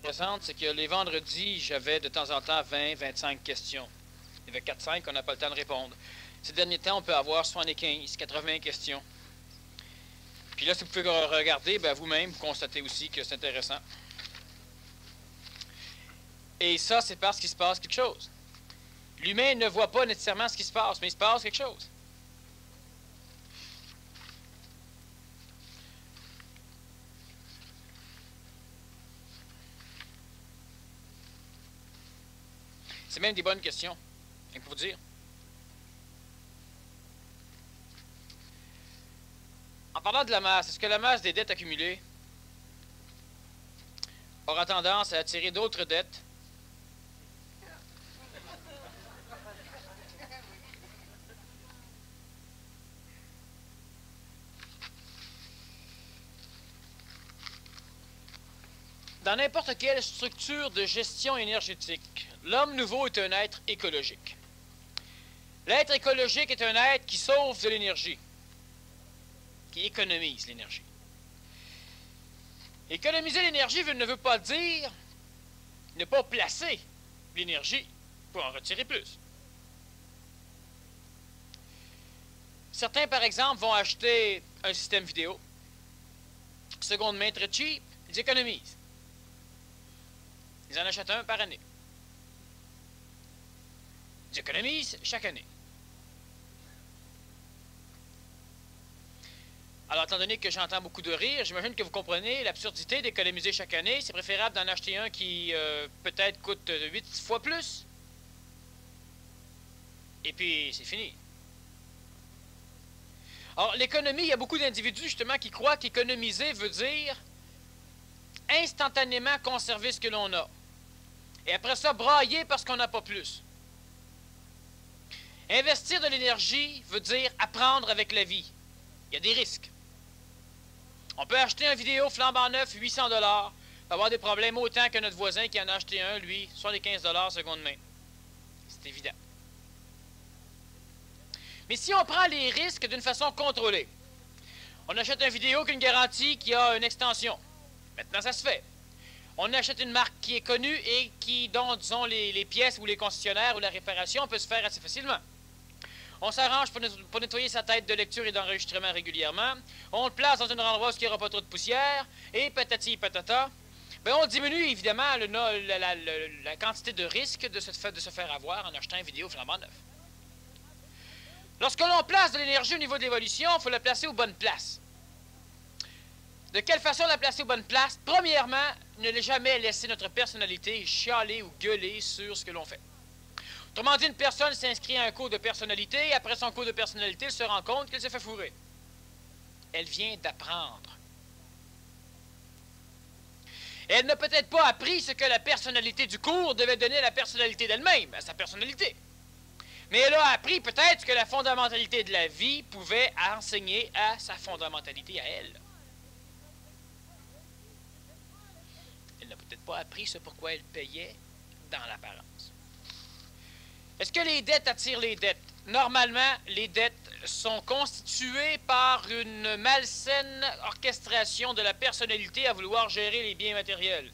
intéressante, c'est que les vendredis, j'avais de temps en temps 20, 25 questions. Il y avait 4-5 qu'on n'a pas le temps de répondre. Ces derniers temps, on peut avoir 75, 80 questions. Puis là, si vous pouvez regarder, ben, vous-même, vous constatez aussi que c'est intéressant. Et ça, c'est parce qu'il se passe quelque chose. L'humain ne voit pas nécessairement ce qui se passe, mais il se passe quelque chose. C'est même des bonnes questions, rien que pour vous dire. En parlant de la masse, est-ce que la masse des dettes accumulées aura tendance à attirer d'autres dettes? Dans n'importe quelle structure de gestion énergétique, l'homme nouveau est un être écologique. L'être écologique est un être qui sauve de l'énergie, qui économise l'énergie. Économiser l'énergie ne veut pas dire ne pas placer l'énergie pour en retirer plus. Certains, par exemple, vont acheter un système vidéo, seconde main très cheap, ils économisent. Ils en achètent un par année. Ils économisent chaque année. Alors, étant donné que j'entends beaucoup de rire, j'imagine que vous comprenez l'absurdité d'économiser chaque année. C'est préférable d'en acheter un qui peut-être coûte 8 fois plus. Et puis, c'est fini. Alors, l'économie, il y a beaucoup d'individus, justement, qui croient qu'économiser veut dire instantanément conserver ce que l'on a. Et après ça, brailler parce qu'on n'a pas plus. Investir de l'énergie veut dire apprendre avec la vie. Il y a des risques. On peut acheter un vidéo flambant neuf, 800 $, avoir des problèmes autant que notre voisin qui en a acheté un, lui, 75 $ seconde main. C'est évident. Mais si on prend les risques d'une façon contrôlée, on achète une vidéo qui a une garantie qui a une extension. Maintenant, ça se fait. On achète une marque qui est connue et dont, disons, les pièces ou les concessionnaires ou la réparation peut se faire assez facilement. On s'arrange pour nettoyer sa tête de lecture et d'enregistrement régulièrement. On le place dans un endroit où il n'y aura pas trop de poussière. Et patati patata. Ben, on diminue évidemment la quantité de risque de se faire avoir en achetant une vidéo flambant neuf. Lorsque l'on place de l'énergie au niveau de l'évolution, il faut la placer aux bonnes places. De quelle façon la placer aux bonnes places? Premièrement, ne jamais laisser notre personnalité chialer ou gueuler sur ce que l'on fait. Autrement dit, une personne s'inscrit à un cours de personnalité et après son cours de personnalité, elle se rend compte qu'elle s'est fait fourrer. Elle vient d'apprendre. Elle n'a peut-être pas appris ce que la personnalité du cours devait donner à la personnalité d'elle-même, à sa personnalité. Mais elle a appris peut-être que la fondamentalité de la vie pouvait enseigner à sa fondamentalité à elle. Elle n'a peut-être pas appris ce pourquoi elle payait dans l'apparence. Est-ce que les dettes attirent les dettes? Normalement, les dettes sont constituées par une malsaine orchestration de la personnalité à vouloir gérer les biens matériels.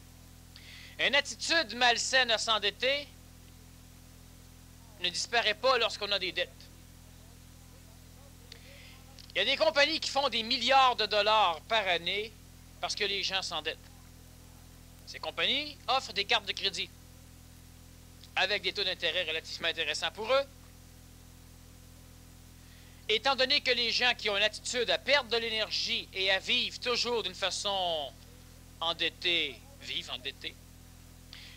Une attitude malsaine à s'endetter ne disparaît pas lorsqu'on a des dettes. Il y a des compagnies qui font des milliards de dollars par année parce que les gens s'endettent. Ces compagnies offrent des cartes de crédit avec des taux d'intérêt relativement intéressants pour eux. Étant donné que les gens qui ont une attitude à perdre de l'énergie et à vivre toujours d'une façon endettée, vivent endettés,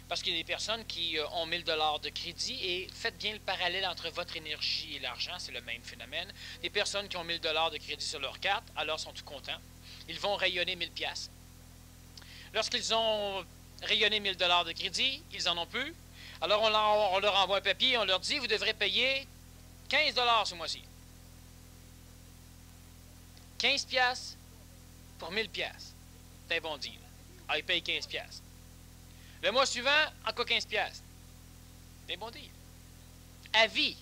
parce qu'il y a des personnes qui ont 1000 $ de crédit et faites bien le parallèle entre votre énergie et l'argent, c'est le même phénomène. Des personnes qui ont 1000 $ de crédit sur leur carte, alors sont tout contents. Ils vont rayonner 1000 $. Lorsqu'ils ont rayonné 1000 $ de crédit, ils en ont plus. Alors on leur envoie un papier et on leur dit, vous devrez payer 15 $ ce mois-ci. 15 $ pour 1000 $. C'est un bon deal. Alors ils payent 15 $. Le mois suivant, encore 15 $. C'est un bon deal. À vie,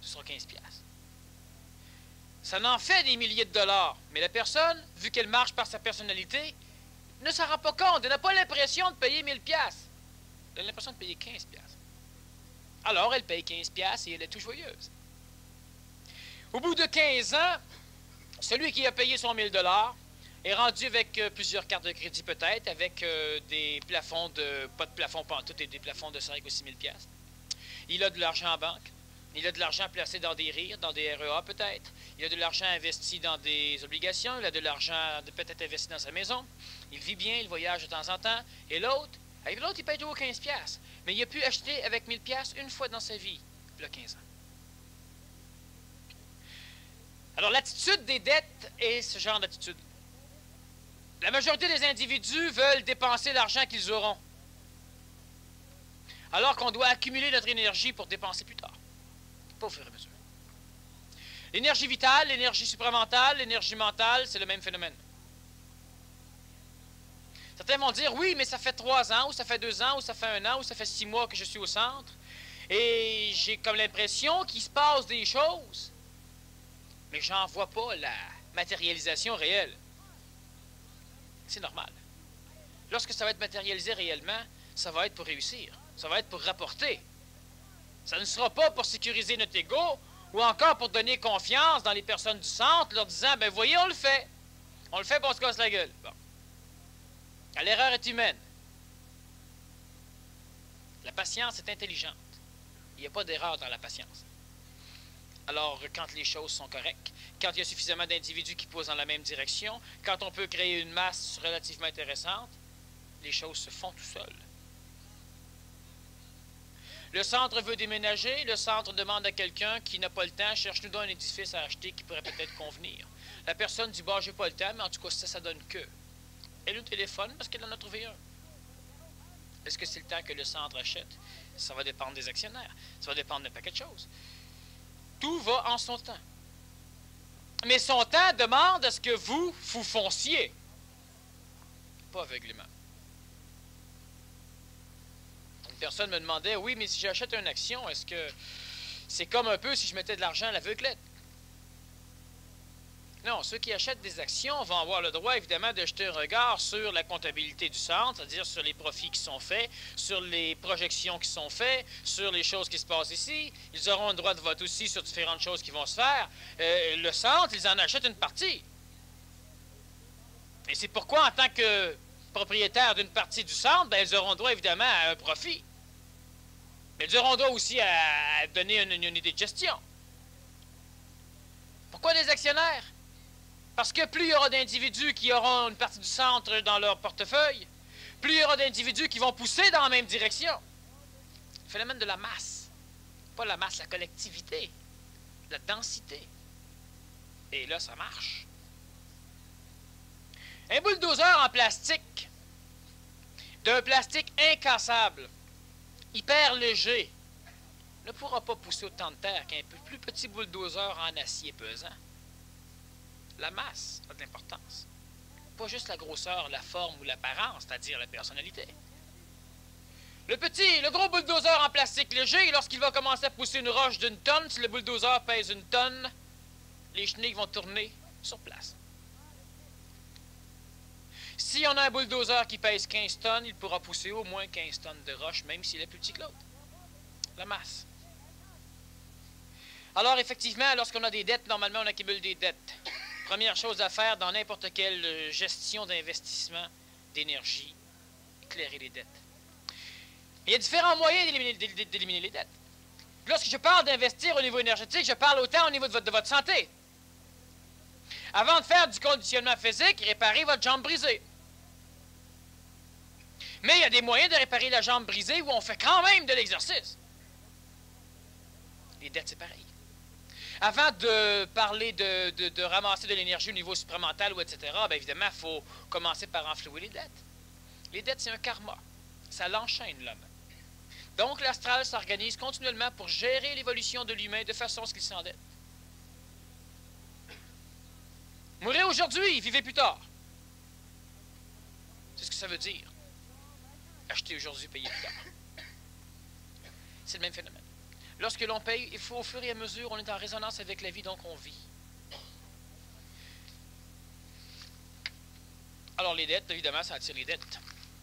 ce sera 15 $. Ça en fait des milliers de dollars. Mais la personne, vu qu'elle marche par sa personnalité, ne s'en rend pas compte, elle n'a pas l'impression de payer 1000 piastres. Elle a l'impression de payer 15 piastres. Alors, elle paye 15 piastres et elle est tout joyeuse. Au bout de 15 ans, celui qui a payé son 1000 $ est rendu avec plusieurs cartes de crédit peut-être, avec des plafonds de... pas de plafond pantoute, et des plafonds de 5 ou 6 000 piastres. Il a de l'argent en banque. Il a de l'argent placé dans des RIR, dans des REA peut-être. Il a de l'argent investi dans des obligations. Il a de l'argent peut-être investi dans sa maison. Il vit bien, il voyage de temps en temps. Et l'autre, avec l'autre, il paye toujours 15 piastres. Mais il a pu acheter avec 1000 piastres une fois dans sa vie, il y a 15 ans. Alors, l'attitude des dettes est ce genre d'attitude. La majorité des individus veulent dépenser l'argent qu'ils auront, alors qu'on doit accumuler notre énergie pour dépenser plus tard, pas au fur et à mesure. L'énergie vitale, l'énergie supramentale, l'énergie mentale, c'est le même phénomène. Certains vont dire, oui, mais ça fait 3 ans, ou ça fait 2 ans, ou ça fait 1 an, ou ça fait 6 mois que je suis au centre, et j'ai comme l'impression qu'il se passe des choses, mais j'en vois pas la matérialisation réelle. C'est normal. Lorsque ça va être matérialisé réellement, ça va être pour réussir. Ça va être pour rapporter. Ça ne sera pas pour sécuriser notre ego ou encore pour donner confiance dans les personnes du centre, leur disant, ben voyez, on le fait. On le fait, puis on se casse la gueule. Bon. L'erreur est humaine. La patience est intelligente. Il n'y a pas d'erreur dans la patience. Alors, quand les choses sont correctes, quand il y a suffisamment d'individus qui posent dans la même direction, quand on peut créer une masse relativement intéressante, les choses se font tout seules. Le centre veut déménager, le centre demande à quelqu'un qui n'a pas le temps, cherche-nous donc un édifice à acheter qui pourrait peut-être convenir. La personne dit, bah, j'ai pas le temps, mais en tout cas, ça donne que. Elle nous téléphone parce qu'elle en a trouvé un. Est-ce que c'est le temps que le centre achète? Ça va dépendre des actionnaire. Ça va dépendre d'un paquet de choses. Tout va en son temps. Mais son temps demande à ce que vous fonciez. Pas aveuglément. Une personne me demandait, oui, mais si j'achète une action, est-ce que c'est comme un peu si je mettais de l'argent à l'aveuglette? Non, ceux qui achètent des actions vont avoir le droit, évidemment, de jeter un regard sur la comptabilité du centre, c'est-à-dire sur les profits qui sont faits, sur les projections qui sont faites, sur les choses qui se passent ici. Ils auront un droit de vote aussi sur différentes choses qui vont se faire. Le centre, ils en achètent une partie. Et c'est pourquoi, en tant que propriétaires d'une partie du centre, ben, ils auront droit, évidemment, à un profit. Mais ils auront droit aussi à donner une idée de gestion. Pourquoi des actionnaires? Parce que plus il y aura d'individus qui auront une partie du centre dans leur portefeuille, plus il y aura d'individus qui vont pousser dans la même direction. Le phénomène de la masse. Pas la masse, la collectivité. La densité. Et là, ça marche. Un bulldozer en plastique, d'un plastique incassable, hyper léger, ne pourra pas pousser autant de terre qu'un peu plus petit bulldozer en acier pesant. La masse a de l'importance. Pas juste la grosseur, la forme ou l'apparence, c'est-à-dire la personnalité. Le gros bulldozer en plastique léger, lorsqu'il va commencer à pousser une roche d'1 tonne, si le bulldozer pèse 1 tonne, les chenilles vont tourner sur place. Si on a un bulldozer qui pèse 15 tonnes, il pourra pousser au moins 15 tonnes de roche, même s'il est plus petit que l'autre. La masse. Alors, effectivement, lorsqu'on a des dettes, normalement, on accumule des dettes. Première chose à faire dans n'importe quelle gestion d'investissement, d'énergie, éclairer les dettes. Il y a différents moyens d'éliminer les dettes. Lorsque je parle d'investir au niveau énergétique, je parle autant au niveau de votre santé. Avant de faire du conditionnement physique, réparez votre jambe brisée. Mais il y a des moyens de réparer la jambe brisée où on fait quand même de l'exercice. Les dettes, c'est pareil. Avant de parler de ramasser de l'énergie au niveau supramental ou etc., bien évidemment, il faut commencer par enflouer les dettes. Les dettes, c'est un karma. Ça l'enchaîne, l'homme. Donc, l'astral s'organise continuellement pour gérer l'évolution de l'humain de façon à ce qu'il s'endette. Mourrez aujourd'hui, vivez plus tard. C'est ce que ça veut dire. Acheter aujourd'hui, payer plus tard. C'est le même phénomène. Lorsque l'on paye, il faut au fur et à mesure, on est en résonance avec la vie, donc on vit. Alors les dettes, évidemment, ça attire les dettes.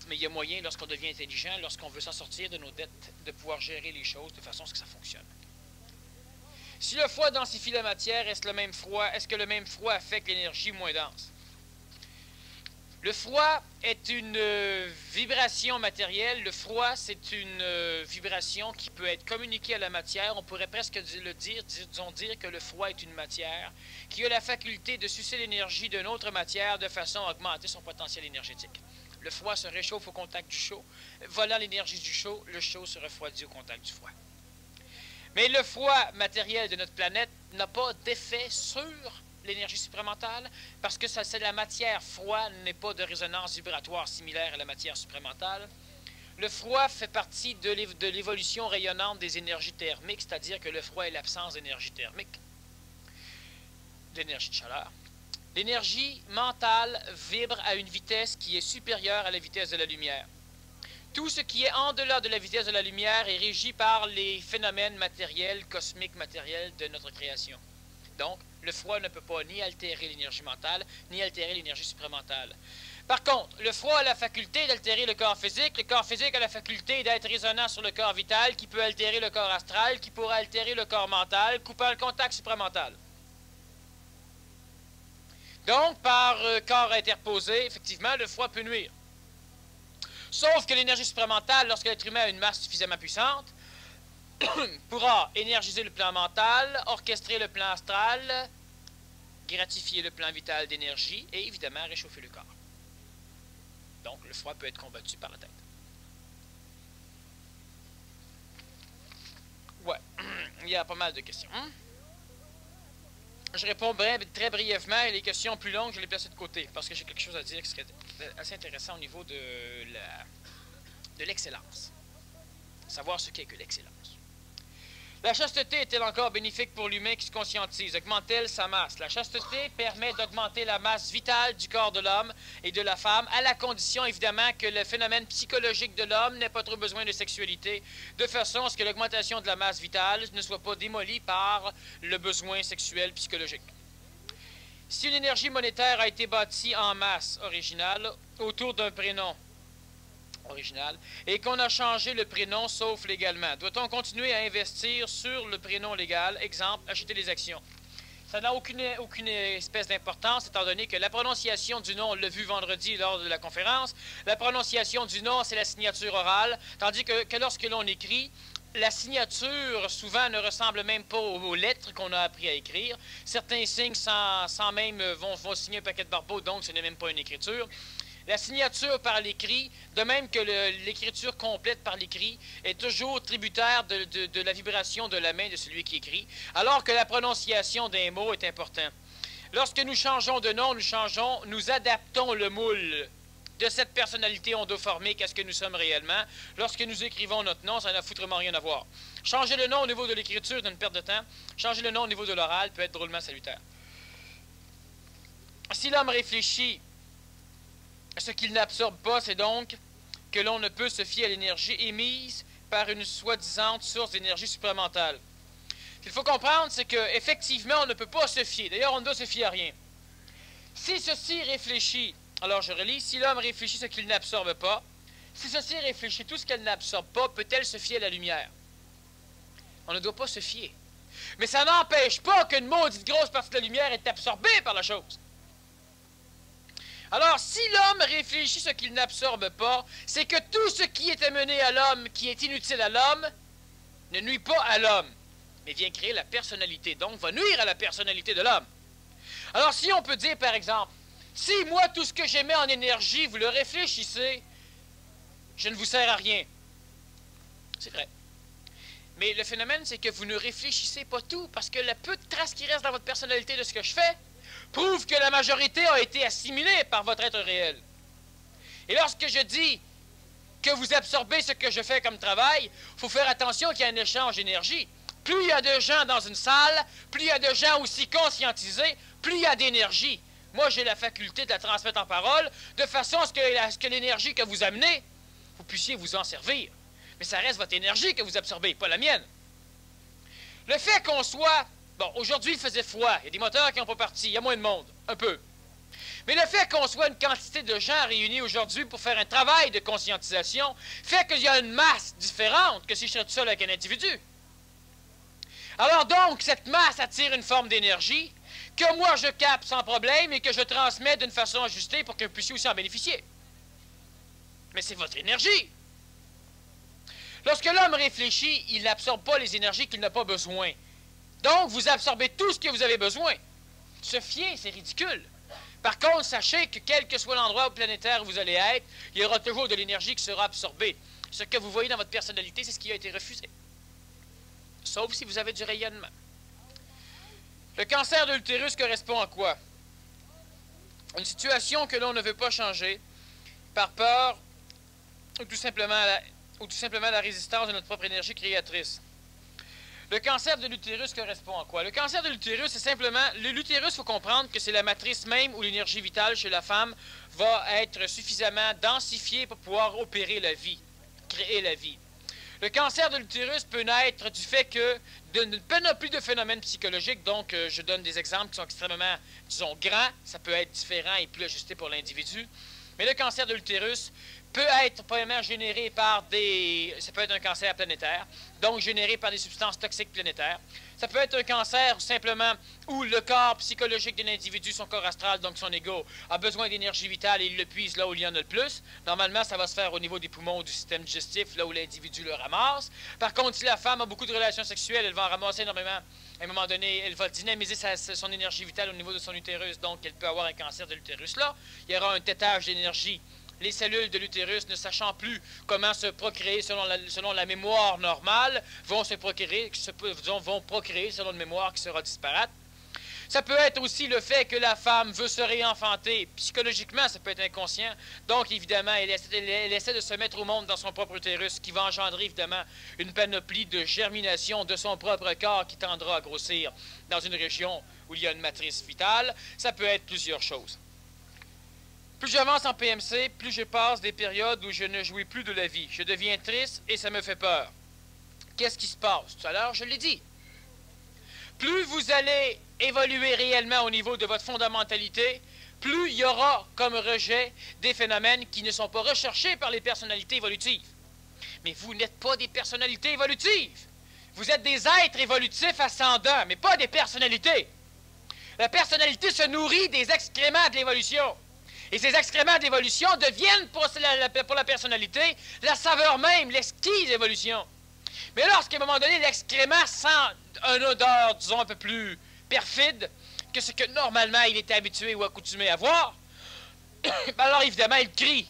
Mais il y a moyen, lorsqu'on devient intelligent, lorsqu'on veut s'en sortir de nos dettes, de pouvoir gérer les choses de façon à ce que ça fonctionne. Si le froid densifie la matière, est-ce que le même froid affecte l'énergie moins dense? Le froid est une vibration matérielle. Le froid, c'est une vibration qui peut être communiquée à la matière. On pourrait presque disons dire que le froid est une matière qui a la faculté de sucer l'énergie d'une autre matière de façon à augmenter son potentiel énergétique. Le froid se réchauffe au contact du chaud. Volant l'énergie du chaud, le chaud se refroidit au contact du froid. Mais le froid matériel de notre planète n'a pas d'effet sur l'énergie supramentale, parce que c'est la matière. Froid n'est pas de résonance vibratoire similaire à la matière supramentale. Le froid fait partie de l'évolution rayonnante des énergies thermiques, c'est-à-dire que le froid est l'absence d'énergie thermique, d'énergie de chaleur. L'énergie mentale vibre à une vitesse qui est supérieure à la vitesse de la lumière. Tout ce qui est en delà de la vitesse de la lumière est régi par les phénomènes matériels, cosmiques matériels de notre création. Donc, le froid ne peut pas ni altérer l'énergie mentale, ni altérer l'énergie supramentale. Par contre, le froid a la faculté d'altérer le corps physique a la faculté d'être résonnant sur le corps vital, qui peut altérer le corps astral, qui pourra altérer le corps mental, coupant le contact supramental. Donc, par corps interposé, effectivement, le froid peut nuire. Sauf que l'énergie supramentale, lorsque l'être humain a une masse suffisamment puissante, pourra énergiser le plan mental, orchestrer le plan astral, gratifier le plan vital d'énergie et évidemment réchauffer le corps. Donc, le froid peut être combattu par la tête. Ouais, il y a pas mal de questions. Je réponds très brièvement et les questions plus longues, je les place de côté parce que j'ai quelque chose à dire qui serait assez intéressant au niveau de l'excellence. Savoir ce qu'est que l'excellence. La chasteté est-elle encore bénéfique pour l'humain qui se conscientise? Augmente-t-elle sa masse? La chasteté permet d'augmenter la masse vitale du corps de l'homme et de la femme, à la condition, évidemment, que le phénomène psychologique de l'homme n'ait pas trop besoin de sexualité, de façon à ce que l'augmentation de la masse vitale ne soit pas démolie par le besoin sexuel psychologique. Si une énergie monétaire a été bâtie en masse originale autour d'un prénom original, et qu'on a changé le prénom sauf légalement, doit-on continuer à investir sur le prénom légal? Exemple, acheter des actions. Ça n'a aucune espèce d'importance, étant donné que la prononciation du nom, on l'a vu vendredi lors de la conférence, la prononciation du nom, c'est la signature orale, tandis que lorsque l'on écrit, la signature, souvent, ne ressemble même pas aux lettres qu'on a appris à écrire. Certains signent sans même vont signer un paquet de barbeaux, donc ce n'est même pas une écriture. La signature par l'écrit, de même que l'écriture complète par l'écrit, est toujours tributaire de la vibration de la main de celui qui écrit, alors que la prononciation d'un mot est importante. Lorsque nous changeons de nom, nous adaptons le moule de cette personnalité ondoformique à ce que nous sommes réellement. Lorsque nous écrivons notre nom, ça n'a foutrement rien à voir. Changer le nom au niveau de l'écriture d'une perte de temps, changer le nom au niveau de l'oral peut être drôlement salutaire. Si l'homme réfléchit, ce qu'il n'absorbe pas, c'est donc que l'on ne peut se fier à l'énergie émise par une soi-disant source d'énergie supramentale. Ce qu'il faut comprendre, c'est qu'effectivement, on ne peut pas se fier. D'ailleurs, on ne doit se fier à rien. Si ceci réfléchit, alors je relis, si l'homme réfléchit ce qu'il n'absorbe pas, si ceci réfléchit tout ce qu'elle n'absorbe pas, peut-elle se fier à la lumière? On ne doit pas se fier. Mais ça n'empêche pas qu'une maudite grosse partie de la lumière est absorbée par la chose. Alors, si l'homme réfléchit ce qu'il n'absorbe pas, c'est que tout ce qui est amené à l'homme, qui est inutile à l'homme, ne nuit pas à l'homme, mais vient créer la personnalité, donc va nuire à la personnalité de l'homme. Alors, si on peut dire, par exemple, si moi, tout ce que j'émets en énergie, vous le réfléchissez, je ne vous sers à rien. C'est vrai. Mais le phénomène, c'est que vous ne réfléchissez pas tout, parce que le peu de traces qui restent dans votre personnalité de ce que je fais, prouve que la majorité a été assimilée par votre être réel. Et lorsque je dis que vous absorbez ce que je fais comme travail, il faut faire attention qu'il y a un échange d'énergie. Plus il y a de gens dans une salle, plus il y a de gens aussi conscientisés, plus il y a d'énergie. Moi, j'ai la faculté de la transmettre en parole, de façon à ce que l'énergie que vous amenez, vous puissiez vous en servir. Mais ça reste votre énergie que vous absorbez, pas la mienne. Le fait qu'on soit... Bon, aujourd'hui, il faisait froid. Il y a des moteurs qui n'ont pas parti. Il y a moins de monde. Un peu. Mais le fait qu'on soit une quantité de gens réunis aujourd'hui pour faire un travail de conscientisation fait qu'il y a une masse différente que si je serais tout seul avec un individu. Alors donc, cette masse attire une forme d'énergie que moi je capte sans problème et que je transmets d'une façon ajustée pour que vous puissiez aussi en bénéficier. Mais c'est votre énergie. Lorsque l'homme réfléchit, il n'absorbe pas les énergies qu'il n'a pas besoin. Donc, vous absorbez tout ce que vous avez besoin. Se fier, c'est ridicule. Par contre, sachez que quel que soit l'endroit planétaire où vous allez être, il y aura toujours de l'énergie qui sera absorbée. Ce que vous voyez dans votre personnalité, c'est ce qui a été refusé. Sauf si vous avez du rayonnement. Le cancer de l'utérus correspond à quoi? Une situation que l'on ne veut pas changer par peur ou tout simplement la résistance de notre propre énergie créatrice. Le cancer de l'utérus correspond à quoi? Le cancer de l'utérus, c'est simplement... L'utérus, il faut comprendre que c'est la matrice même où l'énergie vitale chez la femme va être suffisamment densifiée pour pouvoir opérer la vie, créer la vie. Le cancer de l'utérus peut naître du fait que d'une panoplie de phénomènes psychologiques, donc je donne des exemples qui sont extrêmement, disons, grands, ça peut être différent et plus ajusté pour l'individu, mais le cancer de l'utérus peut être premièrement généré par ça peut être un cancer planétaire, donc généré par des substances toxiques planétaires. Ça peut être un cancer simplement où le corps psychologique d'un individu, son corps astral, donc son ego, a besoin d'énergie vitale et il le puise là où il y en a le plus. Normalement, ça va se faire au niveau des poumons ou du système digestif, là où l'individu le ramasse. Par contre, si la femme a beaucoup de relations sexuelles, elle va en ramasser énormément. À un moment donné, elle va dynamiser son énergie vitale au niveau de son utérus, donc elle peut avoir un cancer de l'utérus là. Il y aura un tétage d'énergie. Les cellules de l'utérus, ne sachant plus comment se procréer selon la mémoire normale, vont procréer selon une mémoire qui sera disparate. Ça peut être aussi le fait que la femme veut se réenfanter. Psychologiquement, ça peut être inconscient. Donc, évidemment, elle essaie de se mettre au monde dans son propre utérus, qui va engendrer, évidemment, une panoplie de germination de son propre corps qui tendra à grossir dans une région où il y a une matrice vitale. Ça peut être plusieurs choses. Plus j'avance en PMC, plus je passe des périodes où je ne jouis plus de la vie. Je deviens triste et ça me fait peur. Qu'est-ce qui se passe? Tout à l'heure, je l'ai dit. Plus vous allez évoluer réellement au niveau de votre fondamentalité, plus il y aura comme rejet des phénomènes qui ne sont pas recherchés par les personnalités évolutives. Mais vous n'êtes pas des personnalités évolutives. Vous êtes des êtres évolutifs ascendants, mais pas des personnalités. La personnalité se nourrit des excréments de l'évolution. Et ces excréments d'évolution deviennent pour la personnalité la saveur même, l'exquise évolution. Mais lorsqu'à un moment donné, l'excrément sent une odeur, disons, un peu plus perfide que ce que normalement il était habitué ou accoutumé à voir, alors évidemment, il crie.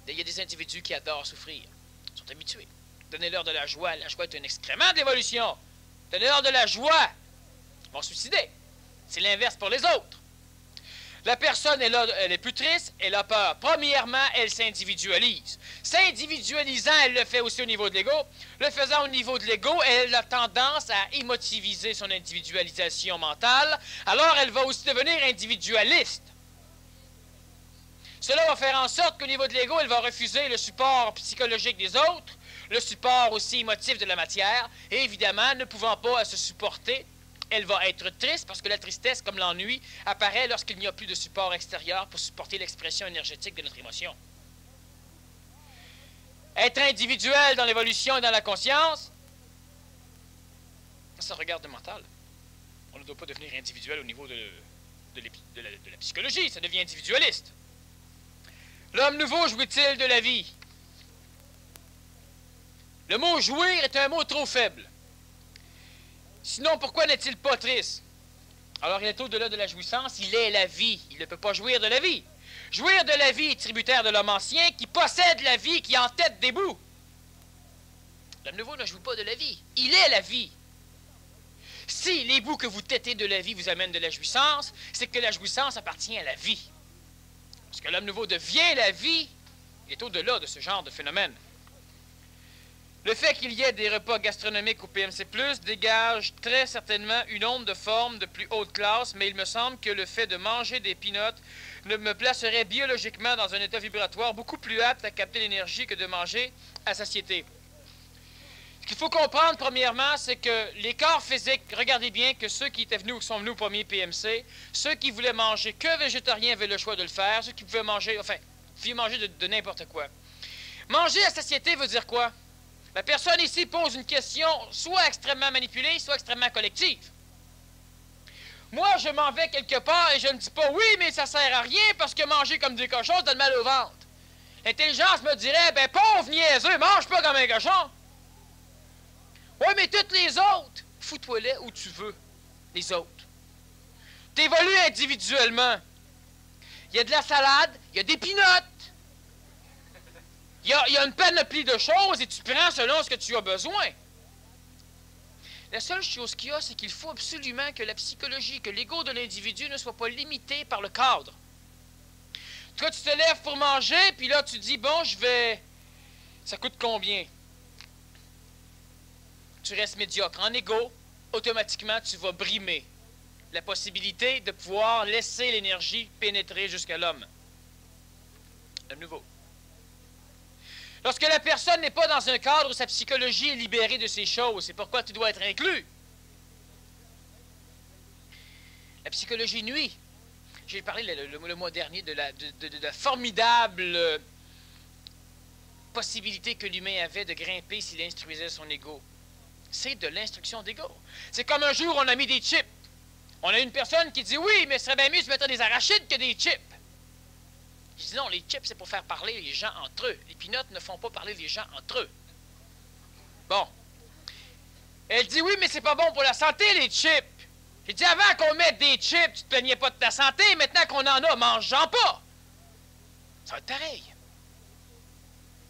Il y a des individus qui adorent souffrir, ils sont habitués. Donnez-leur de la joie est un excrément d'évolution. Donnez-leur de la joie, ils vont se suicider. C'est l'inverse pour les autres. La personne, elle est plus triste, elle a peur. Premièrement, elle s'individualise. S'individualisant, elle le fait aussi au niveau de l'ego. Le faisant au niveau de l'ego, elle a tendance à émotiviser son individualisation mentale. Alors, elle va aussi devenir individualiste. Cela va faire en sorte qu'au niveau de l'ego, elle va refuser le support psychologique des autres, le support aussi émotif de la matière, et évidemment, ne pouvant pas se supporter, elle va être triste parce que la tristesse, comme l'ennui, apparaît lorsqu'il n'y a plus de support extérieur pour supporter l'expression énergétique de notre émotion. Être individuel dans l'évolution et dans la conscience, ça regarde le mental. On ne doit pas devenir individuel au niveau de la psychologie, ça devient individualiste. L'homme nouveau jouit-il de la vie? Le mot « jouir » est un mot trop faible. Sinon, pourquoi n'est-il pas triste? Alors, il est au-delà de la jouissance, il est la vie. Il ne peut pas jouir de la vie. Jouir de la vie est tributaire de l'homme ancien qui possède la vie, qui en tête des bouts. L'homme nouveau ne jouit pas de la vie. Il est la vie. Si les bouts que vous têtez de la vie vous amènent de la jouissance, c'est que la jouissance appartient à la vie. Parce que l'homme nouveau devient la vie, il est au-delà de ce genre de phénomène. Le fait qu'il y ait des repas gastronomiques au PMC+, dégage très certainement une onde de forme de plus haute classe, mais il me semble que le fait de manger des peanuts me placerait biologiquement dans un état vibratoire beaucoup plus apte à capter l'énergie que de manger à satiété. Ce qu'il faut comprendre, premièrement, c'est que les corps physiques, regardez bien que ceux qui étaient venus ou qui sont venus au premier PMC, ceux qui voulaient manger que végétarien avaient le choix de le faire, ceux qui pouvaient manger, enfin, pouvaient manger de n'importe quoi. Manger à satiété veut dire quoi? La personne ici pose une question soit extrêmement manipulée, soit extrêmement collective. Moi, je m'en vais quelque part et je ne dis pas « oui, mais ça sert à rien parce que manger comme des cochons, ça donne mal au ventre ». L'intelligence me dirait « ben pauvre niaiseux, mange pas comme un cochon ». Oui, mais toutes les autres, fous-toi-les où tu veux, les autres. T'évolues individuellement. Il y a de la salade, il y a des pinottes. Il y a une panoplie de choses et tu prends selon ce que tu as besoin. La seule chose qu'il y a, c'est qu'il faut absolument que la psychologie, que l'ego de l'individu ne soit pas limité par le cadre. Toi, tu te lèves pour manger, puis là, tu dis, bon, je vais... Ça coûte combien? Tu restes médiocre. En égo, automatiquement, tu vas brimer la possibilité de pouvoir laisser l'énergie pénétrer jusqu'à l'homme. De nouveau. Lorsque la personne n'est pas dans un cadre où sa psychologie est libérée de ces choses, c'est pourquoi tu dois être inclus. La psychologie nuit. J'ai parlé le mois dernier de la formidable possibilité que l'humain avait de grimper s'il instruisait son ego. C'est de l'instruction d'ego. C'est comme un jour, on a mis des chips. On a une personne qui dit, oui, mais ce serait bien mieux de mettre des arachides que des chips. Je dis, non, les chips, c'est pour faire parler les gens entre eux. Les pinottes ne font pas parler les gens entre eux. Bon. Elle dit, oui, mais c'est pas bon pour la santé, les chips. J'ai dit, avant qu'on mette des chips, tu te plaignais pas de ta santé. Maintenant qu'on en a, mange-en pas. Ça va être pareil.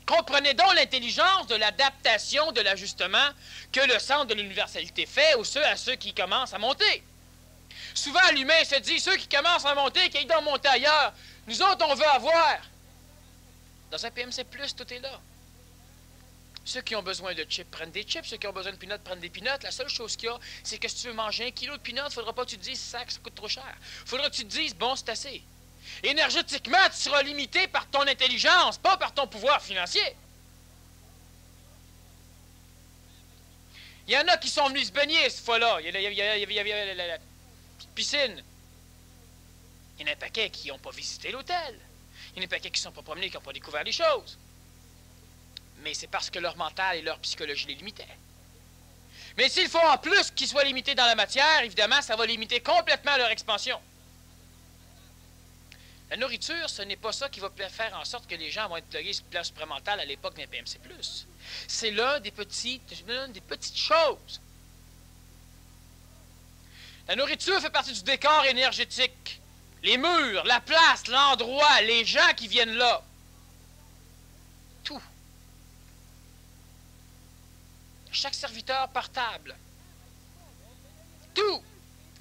Comprenez donc l'intelligence de l'adaptation, de l'ajustement que le centre de l'universalité fait à ceux qui commencent à monter. Souvent, l'humain se dit, ceux qui commencent à monter, qu'ils doivent monter ailleurs. Nous autres, on veut avoir. Dans un PMC+, tout est là. Ceux qui ont besoin de chips prennent des chips, ceux qui ont besoin de peanuts prennent des peanuts. La seule chose qu'il y a, c'est que si tu veux manger 1 kilo de peanuts, il ne faudra pas que tu te dises, ça coûte trop cher. Il faudra que tu te dises, bon, c'est assez. Énergétiquement, tu seras limité par ton intelligence, pas par ton pouvoir financier. Il y en a qui sont venus se baigner cette fois-là. Il y avait la petite piscine. Il y en a un paquet qui n'ont pas visité l'hôtel. Il y en a un paquet qui ne sont pas promenés, qui n'ont pas découvert les choses. Mais c'est parce que leur mental et leur psychologie les limitaient. Mais s'il faut en plus qu'ils soient limités dans la matière, évidemment, ça va limiter complètement leur expansion. La nourriture, ce n'est pas ça qui va faire en sorte que les gens vont être plugués sur le plan supramental à l'époque d'un PMC+. C'est l'une des petites choses. La nourriture fait partie du décor énergétique. Les murs, la place, l'endroit, les gens qui viennent là. Tout. Chaque serviteur par table. Tout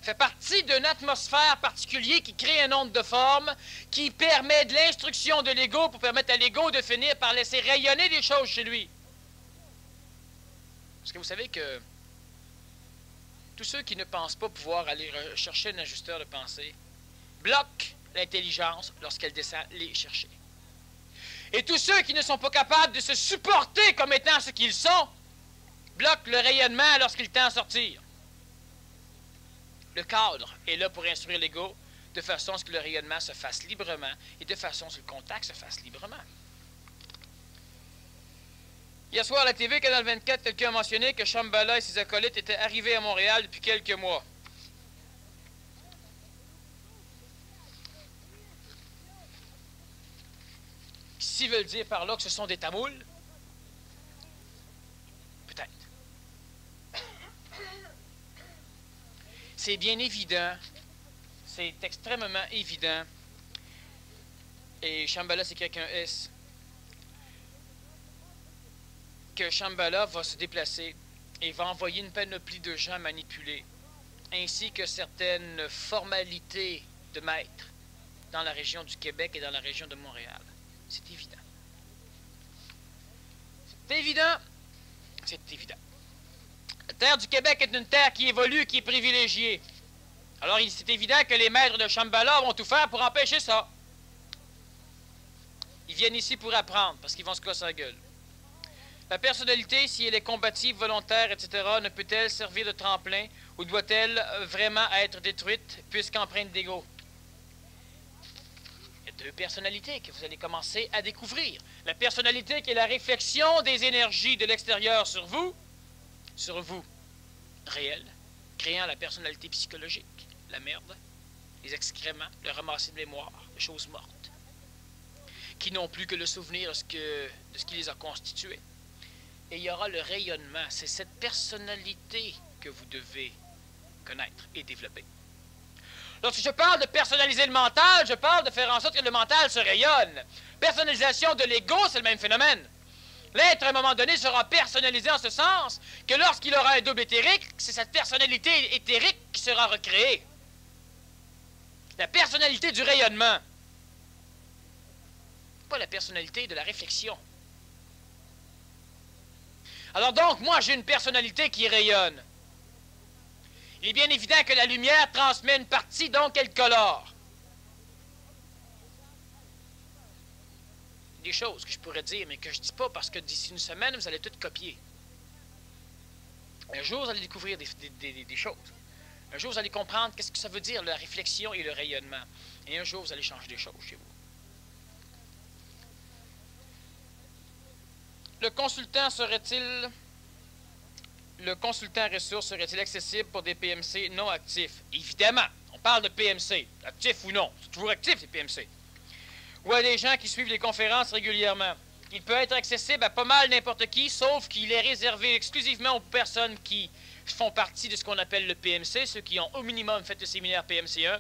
fait partie d'une atmosphère particulière qui crée un onde de forme qui permet de l'instruction de l'ego pour permettre à l'ego de finir par laisser rayonner des choses chez lui. Parce que vous savez que tous ceux qui ne pensent pas pouvoir aller chercher un ajusteur de pensée bloquent l'intelligence lorsqu'elle descend les chercher. Et tous ceux qui ne sont pas capables de se supporter comme étant ce qu'ils sont bloquent le rayonnement lorsqu'il tend à sortir. Le cadre est là pour instruire l'ego de façon à ce que le rayonnement se fasse librement et de façon à ce que le contact se fasse librement. Hier soir à la TV, Canal 24, quelqu'un a mentionné que Shambhala et ses acolytes étaient arrivés à Montréal depuis quelques mois. S'ils veulent dire par là que ce sont des tamouls, peut-être. C'est bien évident, c'est extrêmement évident, et Shambhala c'est quelqu'un S, que Shambhala va se déplacer et va envoyer une panoplie de gens manipulés, ainsi que certaines formalités de maîtres dans la région du Québec et dans la région de Montréal. C'est évident. C'est évident. C'est évident. La terre du Québec est une terre qui évolue, qui est privilégiée. Alors, c'est évident que les maîtres de Shambhala vont tout faire pour empêcher ça. Ils viennent ici pour apprendre, parce qu'ils vont se casser la gueule. La personnalité, si elle est combative, volontaire, etc., ne peut-elle servir de tremplin ou doit-elle vraiment être détruite puisqu'empreinte d'ego? Il y a deux personnalités que vous allez commencer à découvrir. La personnalité qui est la réflexion des énergies de l'extérieur sur vous, réel, créant la personnalité psychologique, la merde, les excréments, le ramassis de mémoire, les choses mortes, qui n'ont plus que le souvenir de ce qui les a constitués. Et il y aura le rayonnement. C'est cette personnalité que vous devez connaître et développer. Lorsque je parle de personnaliser le mental, je parle de faire en sorte que le mental se rayonne. Personnalisation de l'ego, c'est le même phénomène. L'être, à un moment donné, sera personnalisé en ce sens que lorsqu'il aura un double éthérique, c'est cette personnalité éthérique qui sera recréée. La personnalité du rayonnement. Pas la personnalité de la réflexion. Alors donc, moi, j'ai une personnalité qui rayonne. Il est bien évident que la lumière transmet une partie, donc elle colore. Des choses que je pourrais dire, mais que je ne dis pas parce que d'ici une semaine, vous allez tout copier. Un jour, vous allez découvrir des choses. Un jour, vous allez comprendre qu'est-ce que ça veut dire, la réflexion et le rayonnement. Et un jour, vous allez changer des choses chez vous. Le consultant ressource serait-il accessible pour des PMC non actifs? Évidemment, on parle de PMC, actifs ou non. C'est toujours actif, les PMC. Ou à des gens qui suivent les conférences régulièrement. Il peut être accessible à pas mal n'importe qui, sauf qu'il est réservé exclusivement aux personnes qui font partie de ce qu'on appelle le PMC, ceux qui ont au minimum fait le séminaire PMC1.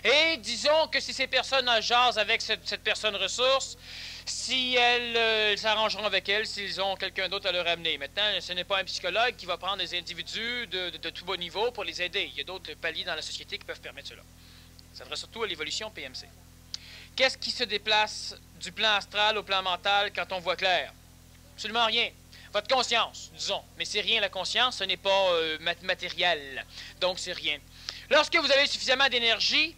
Et disons que si ces personnes jasent avec cette personne ressource, si elles s'arrangeront avec elle, s'ils ont quelqu'un d'autre à leur amener. Maintenant, ce n'est pas un psychologue qui va prendre des individus de tout bas niveau pour les aider. Il y a d'autres paliers dans la société qui peuvent permettre cela. Ça s'adresse surtout à l'évolution PMC. Qu'est-ce qui se déplace du plan astral au plan mental quand on voit clair? Absolument rien. Votre conscience, disons. Mais c'est rien la conscience, ce n'est pas matériel. Donc c'est rien. Lorsque vous avez suffisamment d'énergie,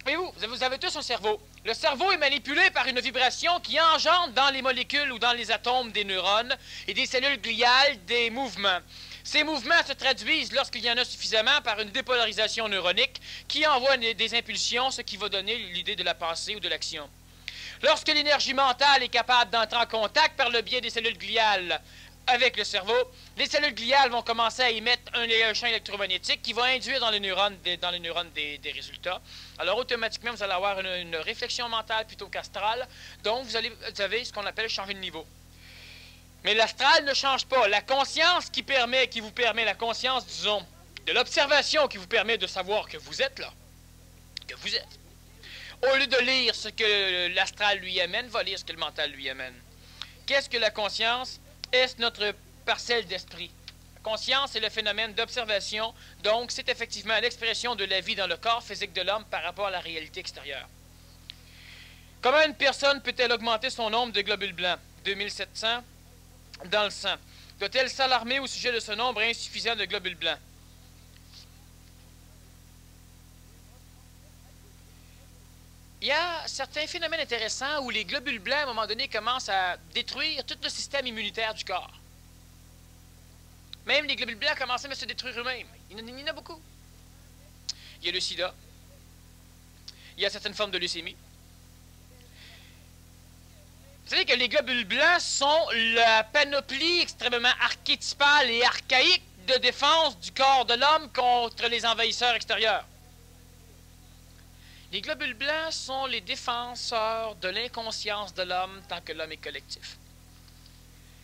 voyez-vous, vous avez tous un cerveau. Le cerveau est manipulé par une vibration qui engendre dans les molécules ou dans les atomes des neurones et des cellules gliales des mouvements. Ces mouvements se traduisent, lorsqu'il y en a suffisamment, par une dépolarisation neuronique qui envoie des impulsions, ce qui va donner l'idée de la pensée ou de l'action. Lorsque l'énergie mentale est capable d'entrer en contact par le biais des cellules gliales avec le cerveau, les cellules gliales vont commencer à émettre un champ électromagnétique qui va induire dans les neurones des résultats. Alors automatiquement, vous allez avoir une réflexion mentale plutôt qu'astrale, donc vous avez ce qu'on appelle changer de niveau. Mais l'astral ne change pas. La conscience qui vous permet, la conscience, disons, de l'observation qui vous permet de savoir que vous êtes là, que vous êtes. Au lieu de lire ce que l'astral lui amène, va lire ce que le mental lui amène. Qu'est-ce que la conscience? Est-ce notre parcelle d'esprit? La conscience est le phénomène d'observation, donc c'est effectivement l'expression de la vie dans le corps physique de l'homme par rapport à la réalité extérieure. Comment une personne peut-elle augmenter son nombre de globules blancs? 2700 dans le sang. Doit-elle s'alarmer au sujet de ce nombre insuffisant de globules blancs? Il y a certains phénomènes intéressants où les globules blancs, à un moment donné, commencent à détruire tout le système immunitaire du corps. Même les globules blancs commencent à se détruire eux-mêmes. Il y en a beaucoup. Il y a le sida. Il y a certaines formes de leucémie. Vous savez que les globules blancs sont la panoplie extrêmement archétypale et archaïque de défense du corps de l'homme contre les envahisseurs extérieurs. Les globules blancs sont les défenseurs de l'inconscience de l'homme tant que l'homme est collectif.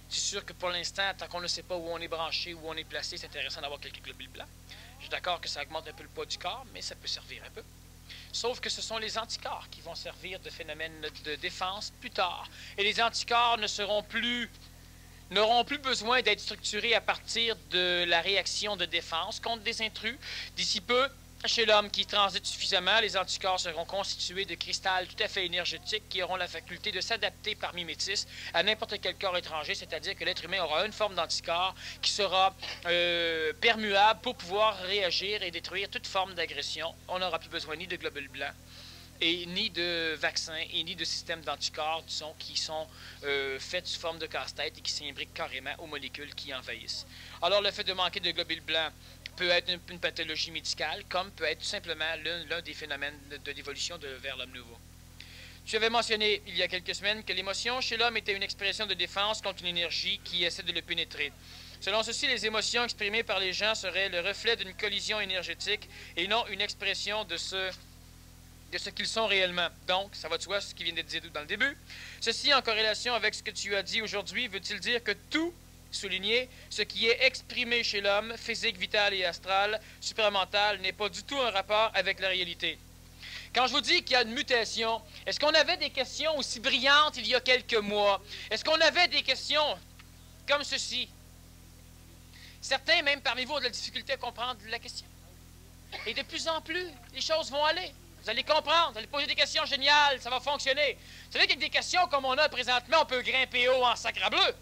C'est sûr que pour l'instant, tant qu'on ne sait pas où on est branché, où on est placé, c'est intéressant d'avoir quelques globules blancs. Je suis d'accord que ça augmente un peu le poids du corps, mais ça peut servir un peu. Sauf que ce sont les anticorps qui vont servir de phénomène de défense plus tard. Et les anticorps n'auront plus besoin d'être structurés à partir de la réaction de défense contre des intrus. D'ici peu, chez l'homme qui transite suffisamment, les anticorps seront constitués de cristal tout à fait énergétiques qui auront la faculté de s'adapter par mimétisme à n'importe quel corps étranger, c'est-à-dire que l'être humain aura une forme d'anticorps qui sera permuable pour pouvoir réagir et détruire toute forme d'agression. On n'aura plus besoin ni de globules blancs et ni de vaccins et ni de systèmes d'anticorps, disons, qui sont faits sous forme de casse-tête et qui s'imbriquent carrément aux molécules qui envahissent. Alors, le fait de manquer de globules blancs peut être une pathologie médicale, comme peut être tout simplement l'un des phénomènes de l'évolution vers l'homme nouveau. Tu avais mentionné il y a quelques semaines que l'émotion chez l'homme était une expression de défense contre une énergie qui essaie de le pénétrer. Selon ceci, les émotions exprimées par les gens seraient le reflet d'une collision énergétique et non une expression de ce qu'ils sont réellement. Donc, ça va de soi ce qui vient d'être dit dans le début. Ceci, en corrélation avec ce que tu as dit aujourd'hui, veut-il dire que tout, souligné, ce qui est exprimé chez l'homme, physique, vital et astral, supramental, n'est pas du tout un rapport avec la réalité? Quand je vous dis qu'il y a une mutation, est-ce qu'on avait des questions aussi brillantes il y a quelques mois? Est-ce qu'on avait des questions comme ceci? Certains, même parmi vous, ont de la difficulté à comprendre la question. Et de plus en plus, les choses vont aller. Vous allez comprendre, vous allez poser des questions géniales, ça va fonctionner. Vous savez qu'avec des questions comme on a présentement, on peut grimper haut en sacre bleu.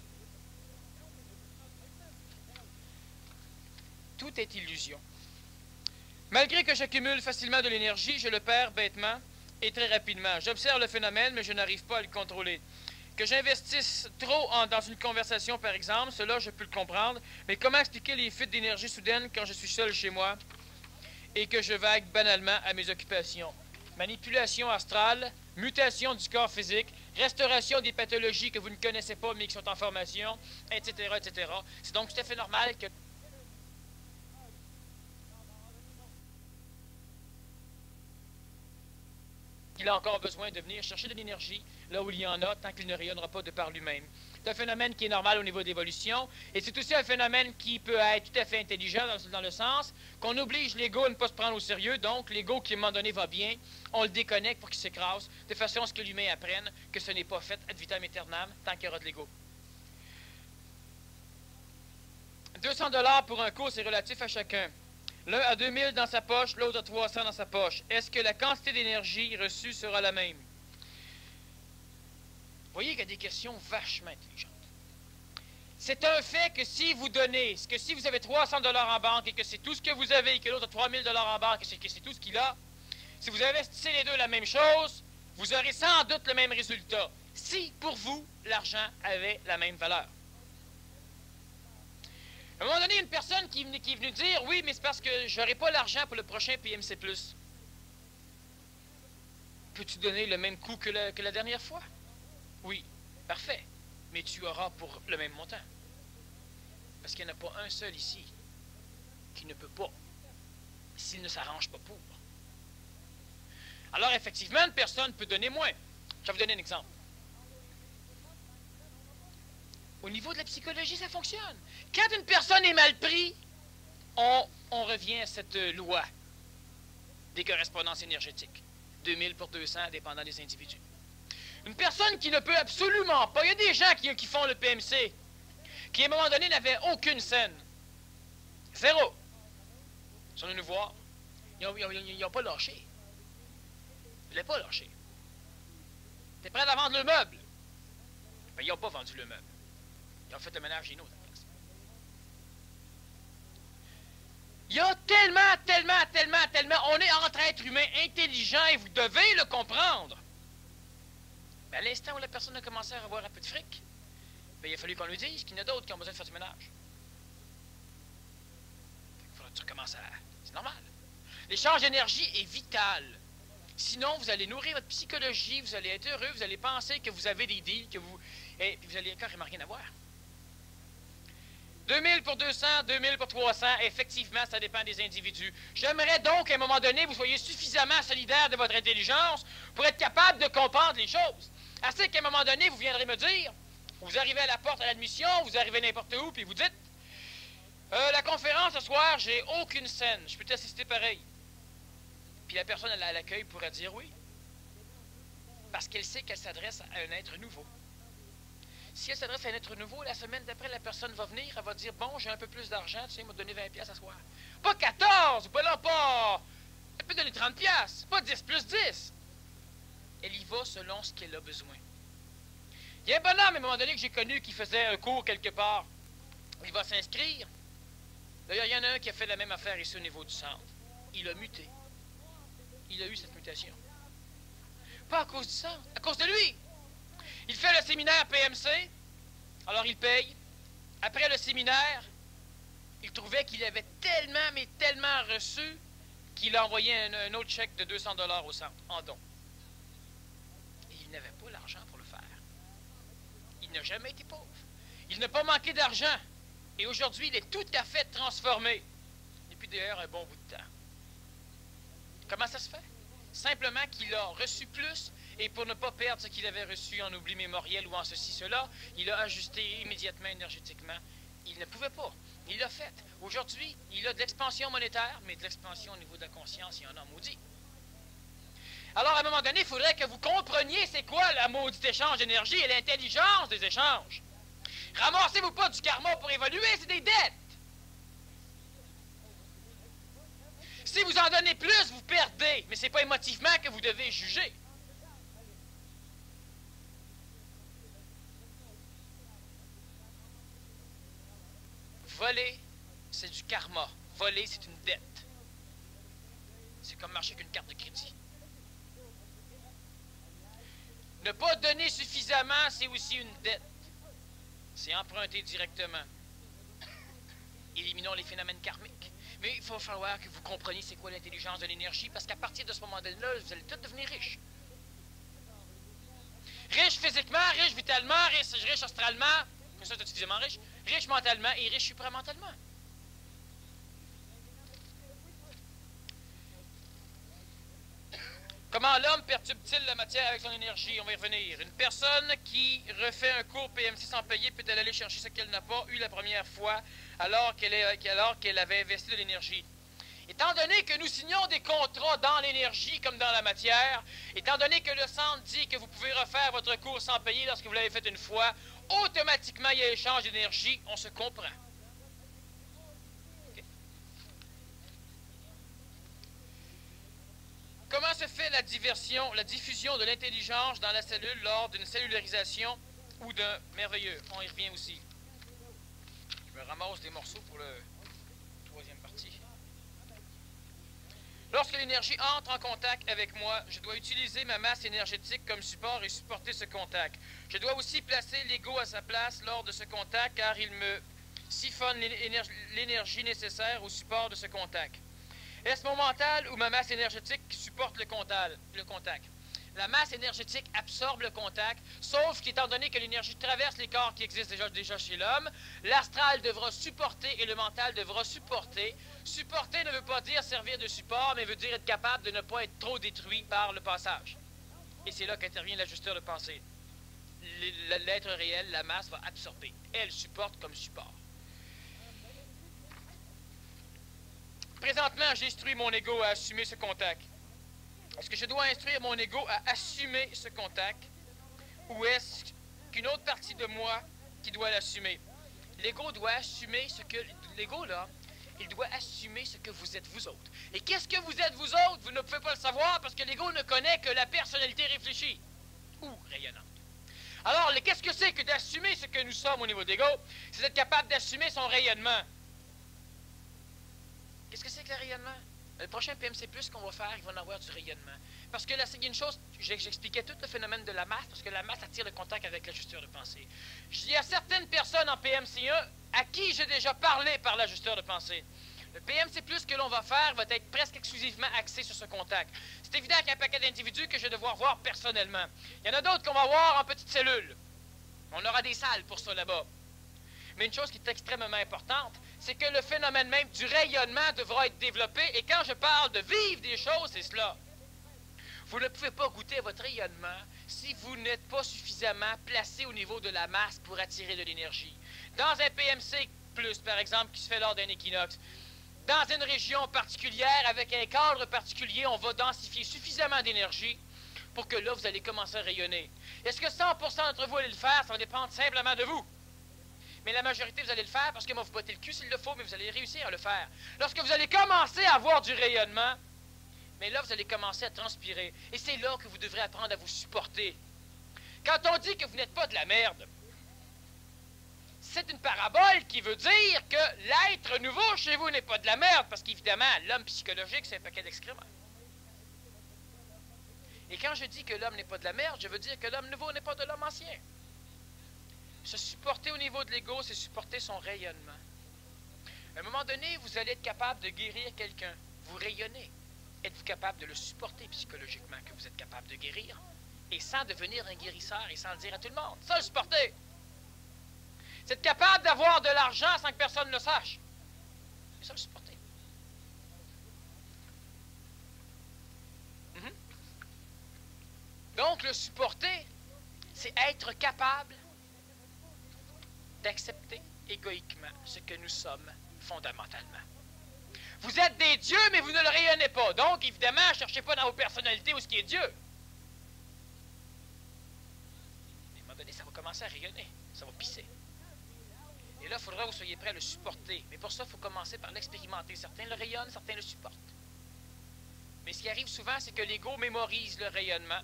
Tout est illusion. Malgré que j'accumule facilement de l'énergie, je le perds bêtement et très rapidement. J'observe le phénomène, mais je n'arrive pas à le contrôler. Que j'investisse trop dans une conversation, par exemple, cela, je peux le comprendre, mais comment expliquer les fuites d'énergie soudaines quand je suis seul chez moi et que je vague banalement à mes occupations? Manipulation astrale, mutation du corps physique, restauration des pathologies que vous ne connaissez pas mais qui sont en formation, etc., etc. C'est donc tout à fait normal que il a encore besoin de venir chercher de l'énergie là où il y en a, tant qu'il ne rayonnera pas de par lui-même. C'est un phénomène qui est normal au niveau d'évolution, et c'est aussi un phénomène qui peut être tout à fait intelligent dans le sens qu'on oblige l'ego à ne pas se prendre au sérieux, donc l'ego qui à un moment donné va bien, on le déconnecte pour qu'il s'écrase, de façon à ce que l'humain apprenne que ce n'est pas fait ad vitam aeternam tant qu'il y aura de l'ego. 200$ pour un cours, c'est relatif à chacun. L'un a 2000 dans sa poche, l'autre a 300 dans sa poche. Est-ce que la quantité d'énergie reçue sera la même? Vous voyez qu'il y a des questions vachement intelligentes. C'est un fait que si vous donnez, que si vous avez 300$ en banque et que c'est tout ce que vous avez et que l'autre a 3000$ en banque et que c'est tout ce qu'il a, si vous investissez les deux la même chose, vous aurez sans doute le même résultat. Si, pour vous, l'argent avait la même valeur. À un moment donné, il y a une personne qui est venue dire « Oui, mais c'est parce que je n'aurai pas l'argent pour le prochain PMC+. » Peux-tu donner le même coût que la dernière fois? Oui, parfait. Mais tu auras pour le même montant. Parce qu'il n'y en a pas un seul ici qui ne peut pas, s'il ne s'arrange pas pour. Alors, effectivement, une personne peut donner moins. Je vais vous donner un exemple. Au niveau de la psychologie, ça fonctionne. Quand une personne est mal prise, on revient à cette loi des correspondances énergétiques. 2000 pour 200, dépendant des individus. Une personne qui ne peut absolument pas... Il y a des gens qui font le PMC, qui à un moment donné n'avaient aucune scène. Zéro. Ils sont venus nous voir. Ils n'ont pas lâché. Ils ne voulaient pas lâcher. Ils étaient prêts à vendre le meuble. Mais ils n'ont pas vendu le meuble. Ils ont fait le ménage chez nous. Il y a tellement, on est entre êtres humains intelligents et vous devez le comprendre. Mais à l'instant où la personne a commencé à avoir un peu de fric, bien, il a fallu qu'on lui dise qu'il y en a d'autres qui ont besoin de faire du ménage. Il faudra que tu recommences à... C'est normal. L'échange d'énergie est vital. Sinon, vous allez nourrir votre psychologie, vous allez être heureux, vous allez penser que vous avez des deals, et vous allez carrément rien avoir. 2000 pour 200, 2000 pour 300, effectivement, ça dépend des individus. J'aimerais donc qu'à un moment donné, vous soyez suffisamment solidaire de votre intelligence pour être capable de comprendre les choses. Assez qu'à un moment donné, vous viendrez me dire, vous arrivez à la porte à l'admission, vous arrivez n'importe où, puis vous dites, la conférence ce soir, j'ai aucune scène, je peux t'assister pareil. Puis la personne à l'accueil pourrait dire oui. Parce qu'elle sait qu'elle s'adresse à un être nouveau. Si elle s'adresse à un être nouveau, la semaine d'après, la personne va venir, elle va dire, bon, j'ai un peu plus d'argent, tu sais, il m'a donné 20$ à soir. Pas 14, pas là, pas... Elle peut donner 30$, pas 10 plus 10. Elle y va selon ce qu'elle a besoin. Il y a un bonhomme, à un moment donné, que j'ai connu, qui faisait un cours quelque part. Il va s'inscrire. D'ailleurs, il y en a un qui a fait la même affaire ici au niveau du centre. Il a muté. Il a eu cette mutation. Pas à cause du sang, à cause de lui. Il fait le séminaire PMC, alors il paye. Après le séminaire, il trouvait qu'il avait tellement, mais tellement reçu qu'il a envoyé un autre chèque de 200 $ au centre, en don. Et il n'avait pas l'argent pour le faire. Il n'a jamais été pauvre. Il n'a pas manqué d'argent. Et aujourd'hui, il est tout à fait transformé. Depuis d'ailleurs un bon bout de temps. Comment ça se fait? Simplement qu'il a reçu plus, et pour ne pas perdre ce qu'il avait reçu en oubli mémoriel ou en ceci, cela, il a ajusté immédiatement énergétiquement. Il ne pouvait pas. Il l'a fait. Aujourd'hui, il a de l'expansion monétaire, mais de l'expansion au niveau de la conscience, il en a maudit. Alors, à un moment donné, il faudrait que vous compreniez c'est quoi la maudite échange d'énergie et l'intelligence des échanges. Ramassez-vous pas du karma pour évoluer, c'est des dettes. Si vous en donnez plus, vous perdez, mais ce n'est pas émotivement que vous devez juger. Voler, c'est du karma. Voler, c'est une dette. C'est comme marcher avec une carte de crédit. Ne pas donner suffisamment, c'est aussi une dette. C'est emprunter directement. Éliminons les phénomènes karmiques. Mais il va falloir que vous compreniez c'est quoi l'intelligence de l'énergie, parce qu'à partir de ce moment-là, vous allez tous devenir riches. Riche physiquement, riche vitalement, riche astralement, comme ça, c'est suffisamment riche, riche mentalement et riche supramentalement. Comment l'homme perturbe-t-il la matière avec son énergie? On va y revenir. Une personne qui refait un cours PMC sans payer peut-elle aller chercher ce qu'elle n'a pas eu la première fois alors qu'elle avait investi de l'énergie? Étant donné que nous signons des contrats dans l'énergie comme dans la matière, étant donné que le centre dit que vous pouvez refaire votre cours sans payer lorsque vous l'avez fait une fois, automatiquement il y a échange d'énergie, on se comprend. Comment se fait la diffusion de l'intelligence dans la cellule lors d'une cellularisation ou d'un merveilleux? On y revient aussi. Je me ramasse des morceaux pour le troisième partie. Lorsque l'énergie entre en contact avec moi, je dois utiliser ma masse énergétique comme support et supporter ce contact. Je dois aussi placer l'ego à sa place lors de ce contact car il me siphonne l'énergie nécessaire au support de ce contact. Est-ce mon mental ou ma masse énergétique qui supporte le contact? La masse énergétique absorbe le contact, sauf qu'étant donné que l'énergie traverse les corps qui existent déjà chez l'homme, l'astral devra supporter et le mental devra supporter. Supporter ne veut pas dire servir de support, mais veut dire être capable de ne pas être trop détruit par le passage. Et c'est là qu'intervient l'ajusteur de pensée. L'être réel, la masse, va absorber. Elle supporte comme support. Présentement, j'instruis mon ego à assumer ce contact. Est-ce que je dois instruire mon ego à assumer ce contact ou est-ce qu'une autre partie de moi qui doit l'assumer? L'ego doit assumer ce que... L'ego, là, il doit assumer ce que vous êtes vous autres. Et qu'est-ce que vous êtes vous autres? Vous ne pouvez pas le savoir parce que l'ego ne connaît que la personnalité réfléchie ou rayonnante. Alors, qu'est-ce que c'est que d'assumer ce que nous sommes au niveau de l'ego? C'est d'être capable d'assumer son rayonnement. Qu'est-ce que c'est que le rayonnement? Le prochain PMC+, qu'on va faire, il va en avoir du rayonnement. Parce que là, il y a une chose, j'expliquais tout le phénomène de la masse, parce que la masse attire le contact avec l'ajusteur de pensée. Il y a certaines personnes en PMC1 à qui j'ai déjà parlé par l'ajusteur de pensée. Le PMC+, que l'on va faire va être presque exclusivement axé sur ce contact. C'est évident qu'il y a un paquet d'individus que je vais devoir voir personnellement. Il y en a d'autres qu'on va voir en petites cellules. On aura des salles pour ça là-bas. Mais une chose qui est extrêmement importante, c'est que le phénomène même du rayonnement devra être développé. Et quand je parle de vivre des choses, c'est cela. Vous ne pouvez pas goûter à votre rayonnement si vous n'êtes pas suffisamment placé au niveau de la masse pour attirer de l'énergie. Dans un PMC+, par exemple, qui se fait lors d'un équinoxe, dans une région particulière, avec un cadre particulier, on va densifier suffisamment d'énergie pour que là, vous allez commencer à rayonner. Est-ce que 100% d'entre vous allez le faire? Ça va dépendre simplement de vous. Mais la majorité, vous allez le faire parce que moi, vous bottez le cul s'il le faut, mais vous allez réussir à le faire. Lorsque vous allez commencer à avoir du rayonnement, mais là, vous allez commencer à transpirer. Et c'est là que vous devrez apprendre à vous supporter. Quand on dit que vous n'êtes pas de la merde, c'est une parabole qui veut dire que l'être nouveau chez vous n'est pas de la merde, parce qu'évidemment, l'homme psychologique, c'est un paquet d'excréments. Et quand je dis que l'homme n'est pas de la merde, je veux dire que l'homme nouveau n'est pas de l'homme ancien. Se supporter au niveau de l'ego, c'est supporter son rayonnement. À un moment donné, vous allez être capable de guérir quelqu'un. Vous rayonnez. Êtes-vous capable de le supporter psychologiquement, que vous êtes capable de guérir? Et sans devenir un guérisseur et sans le dire à tout le monde. Ça, le supporter. C'est être capable d'avoir de l'argent sans que personne ne le sache. C'est ça, le supporter. Donc, le supporter, c'est être capable d'accepter égoïquement ce que nous sommes fondamentalement. Vous êtes des dieux, mais vous ne le rayonnez pas. Donc, évidemment, ne cherchez pas dans vos personnalités où ce qui est Dieu. À un moment donné, ça va commencer à rayonner. Ça va pisser. Et là, il faudra que vous soyez prêts à le supporter. Mais pour ça, il faut commencer par l'expérimenter. Certains le rayonnent, certains le supportent. Mais ce qui arrive souvent, c'est que l'ego mémorise le rayonnement.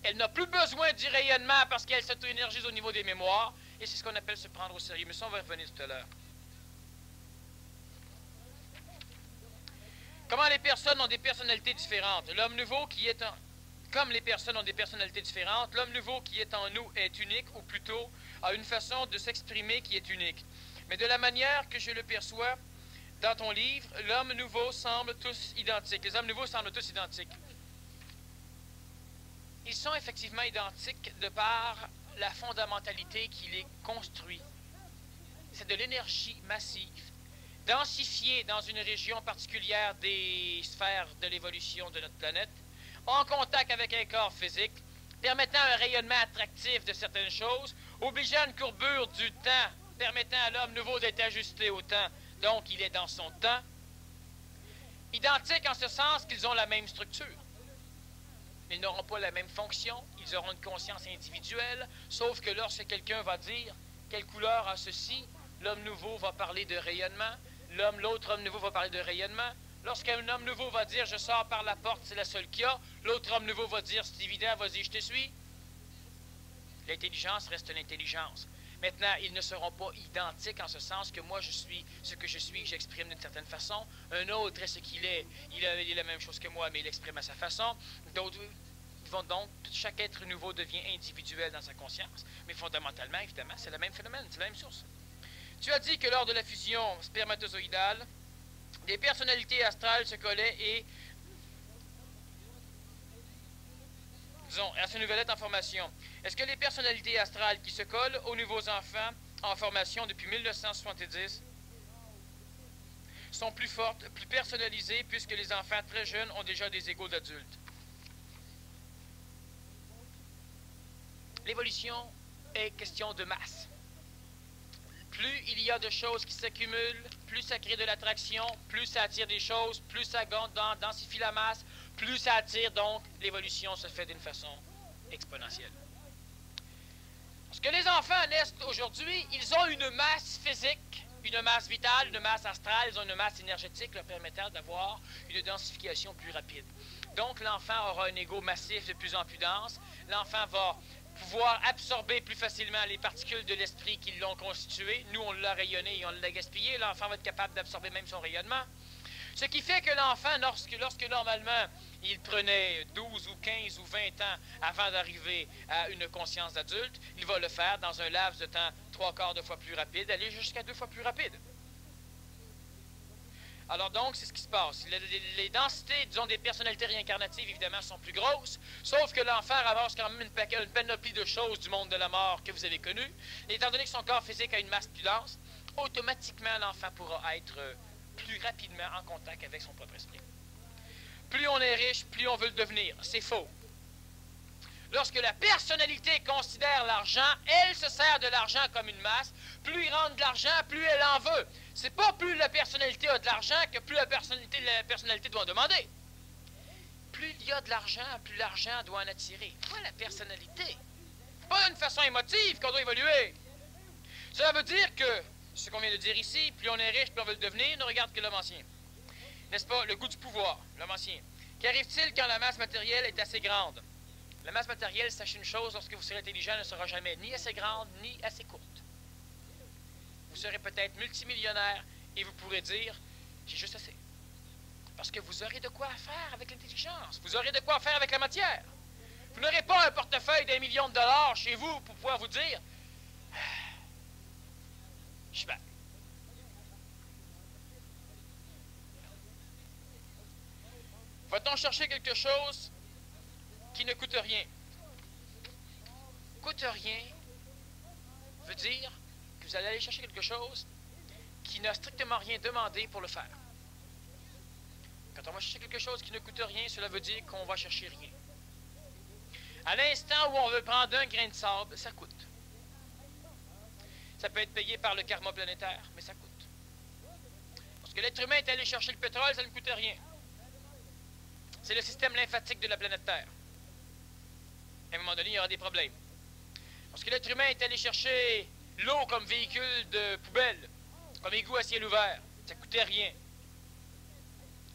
Elle n'a plus besoin du rayonnement parce qu'elle s'auto-énergise au niveau des mémoires. Et c'est ce qu'on appelle se prendre au sérieux. Mais ça, on va y revenir tout à l'heure. Comment les personnes ont des personnalités différentes? L'homme nouveau qui est en... Comme les personnes ont des personnalités différentes, l'homme nouveau qui est en nous est unique, ou plutôt a une façon de s'exprimer qui est unique. Mais de la manière que je le perçois dans ton livre, l'homme nouveau semble tous identiques. Les hommes nouveaux semblent tous identiques. Ils sont effectivement identiques de par la fondamentalité qui les construit. C'est de l'énergie massive, densifiée dans une région particulière des sphères de l'évolution de notre planète, en contact avec un corps physique, permettant un rayonnement attractif de certaines choses, obligeant une courbure du temps, permettant à l'homme nouveau d'être ajusté au temps, donc il est dans son temps, identiques en ce sens qu'ils ont la même structure. Ils n'auront pas la même fonction, ils auront une conscience individuelle, sauf que lorsque quelqu'un va dire quelle couleur a ceci, l'homme nouveau va parler de rayonnement, l'autre homme nouveau va parler de rayonnement. Lorsqu'un homme nouveau va dire « je sors par la porte, c'est la seule qu'il y a », l'autre homme nouveau va dire « c'est évident, vas-y, je te suis ». L'intelligence reste l'intelligence. Maintenant, ils ne seront pas identiques en ce sens que moi je suis ce que je suis, que j'exprime d'une certaine façon. Un autre est ce qu'il est, il est la même chose que moi, mais il l'exprime à sa façon. D'autres vont donc, chaque être nouveau devient individuel dans sa conscience. Mais fondamentalement, évidemment, c'est le même phénomène, c'est la même source. Tu as dit que lors de la fusion spermatozoïdale, des personnalités astrales se collaient et, disons, à ce nouvelette en formation. Est-ce que les personnalités astrales qui se collent aux nouveaux enfants en formation depuis 1970 sont plus fortes, plus personnalisées, puisque les enfants très jeunes ont déjà des égos d'adultes? L'évolution est question de masse. Plus il y a de choses qui s'accumulent, plus ça crée de l'attraction, plus ça attire des choses, plus ça densifie la masse, plus ça attire, donc l'évolution se fait d'une façon exponentielle. Parce que les enfants naissent aujourd'hui, ils ont une masse physique, une masse vitale, une masse astrale, ils ont une masse énergétique leur permettant d'avoir une densification plus rapide. Donc l'enfant aura un ego massif de plus en plus dense, l'enfant va pouvoir absorber plus facilement les particules de l'esprit qui l'ont constitué. Nous, on l'a rayonné et on l'a gaspillé. L'enfant va être capable d'absorber même son rayonnement. Ce qui fait que l'enfant, lorsque normalement, il prenait 12 ou 15 ou 20 ans avant d'arriver à une conscience d'adulte, il va le faire dans un laps de temps 3/4 de fois plus rapide, aller jusqu'à 2 fois plus rapide. Alors donc, c'est ce qui se passe. Les densités, disons, des personnalités réincarnatives, évidemment, sont plus grosses, sauf que l'enfant ramasse quand même une panoplie de choses du monde de la mort que vous avez connu. Et étant donné que son corps physique a une masse plus dense, automatiquement, l'enfant pourra être plus rapidement en contact avec son propre esprit. Plus on est riche, plus on veut le devenir. C'est faux. Lorsque la personnalité considère l'argent, elle se sert de l'argent comme une masse. Plus il rentre de l'argent, plus elle en veut. C'est pas plus la personnalité a de l'argent que plus la personnalité doit en demander. Plus il y a de l'argent, plus l'argent doit en attirer. Pas la personnalité. Pas d'une façon émotive qu'on doit évoluer. Cela veut dire que, ce qu'on vient de dire ici, plus on est riche, plus on veut le devenir, ne regarde que l'homme ancien. N'est-ce pas? Le goût du pouvoir, l'homme ancien. Qu'arrive-t-il quand la masse matérielle est assez grande? La masse matérielle, sachez une chose, lorsque vous serez intelligent, ne sera jamais ni assez grande, ni assez courte. Vous serez peut-être multimillionnaire et vous pourrez dire, j'ai juste assez. Parce que vous aurez de quoi faire avec l'intelligence. Vous aurez de quoi faire avec la matière. Vous n'aurez pas un portefeuille d'1 million de dollars chez vous pour pouvoir vous dire « Je suis bien. » Va-t-on chercher quelque chose qui ne coûte rien? Coûte rien veut dire que vous allez aller chercher quelque chose qui n'a strictement rien demandé pour le faire. Quand on va chercher quelque chose qui ne coûte rien, cela veut dire qu'on va chercher rien. À l'instant où on veut prendre un grain de sable, ça coûte. Ça peut être payé par le karma planétaire, mais ça coûte. Parce que l'être humain est allé chercher le pétrole, ça ne coûte rien. C'est le système lymphatique de la planète Terre. À un moment donné, il y aura des problèmes. Parce que l'être humain est allé chercher l'eau comme véhicule de poubelle, comme égout à ciel ouvert. Ça ne coûtait rien.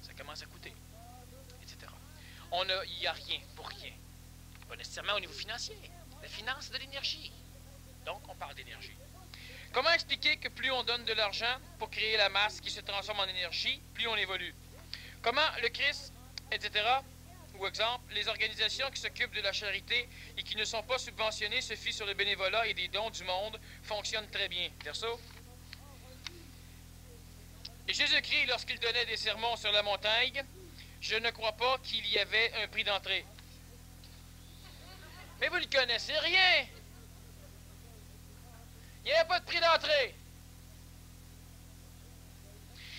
Ça commence à coûter, etc. Il n'y a rien pour rien. Pas nécessairement au niveau financier. La finance, c'est de l'énergie. Donc, on parle d'énergie. Comment expliquer que plus on donne de l'argent pour créer la masse qui se transforme en énergie, plus on évolue? Comment le Christ, etc., ou exemple, les organisations qui s'occupent de la charité et qui ne sont pas subventionnées se fient sur le bénévolat et des dons du monde fonctionnent très bien. Verso. Et Jésus-Christ, lorsqu'il donnait des sermons sur la montagne, je ne crois pas qu'il y avait un prix d'entrée. Mais vous ne connaissez rien. Il n'y avait pas de prix d'entrée.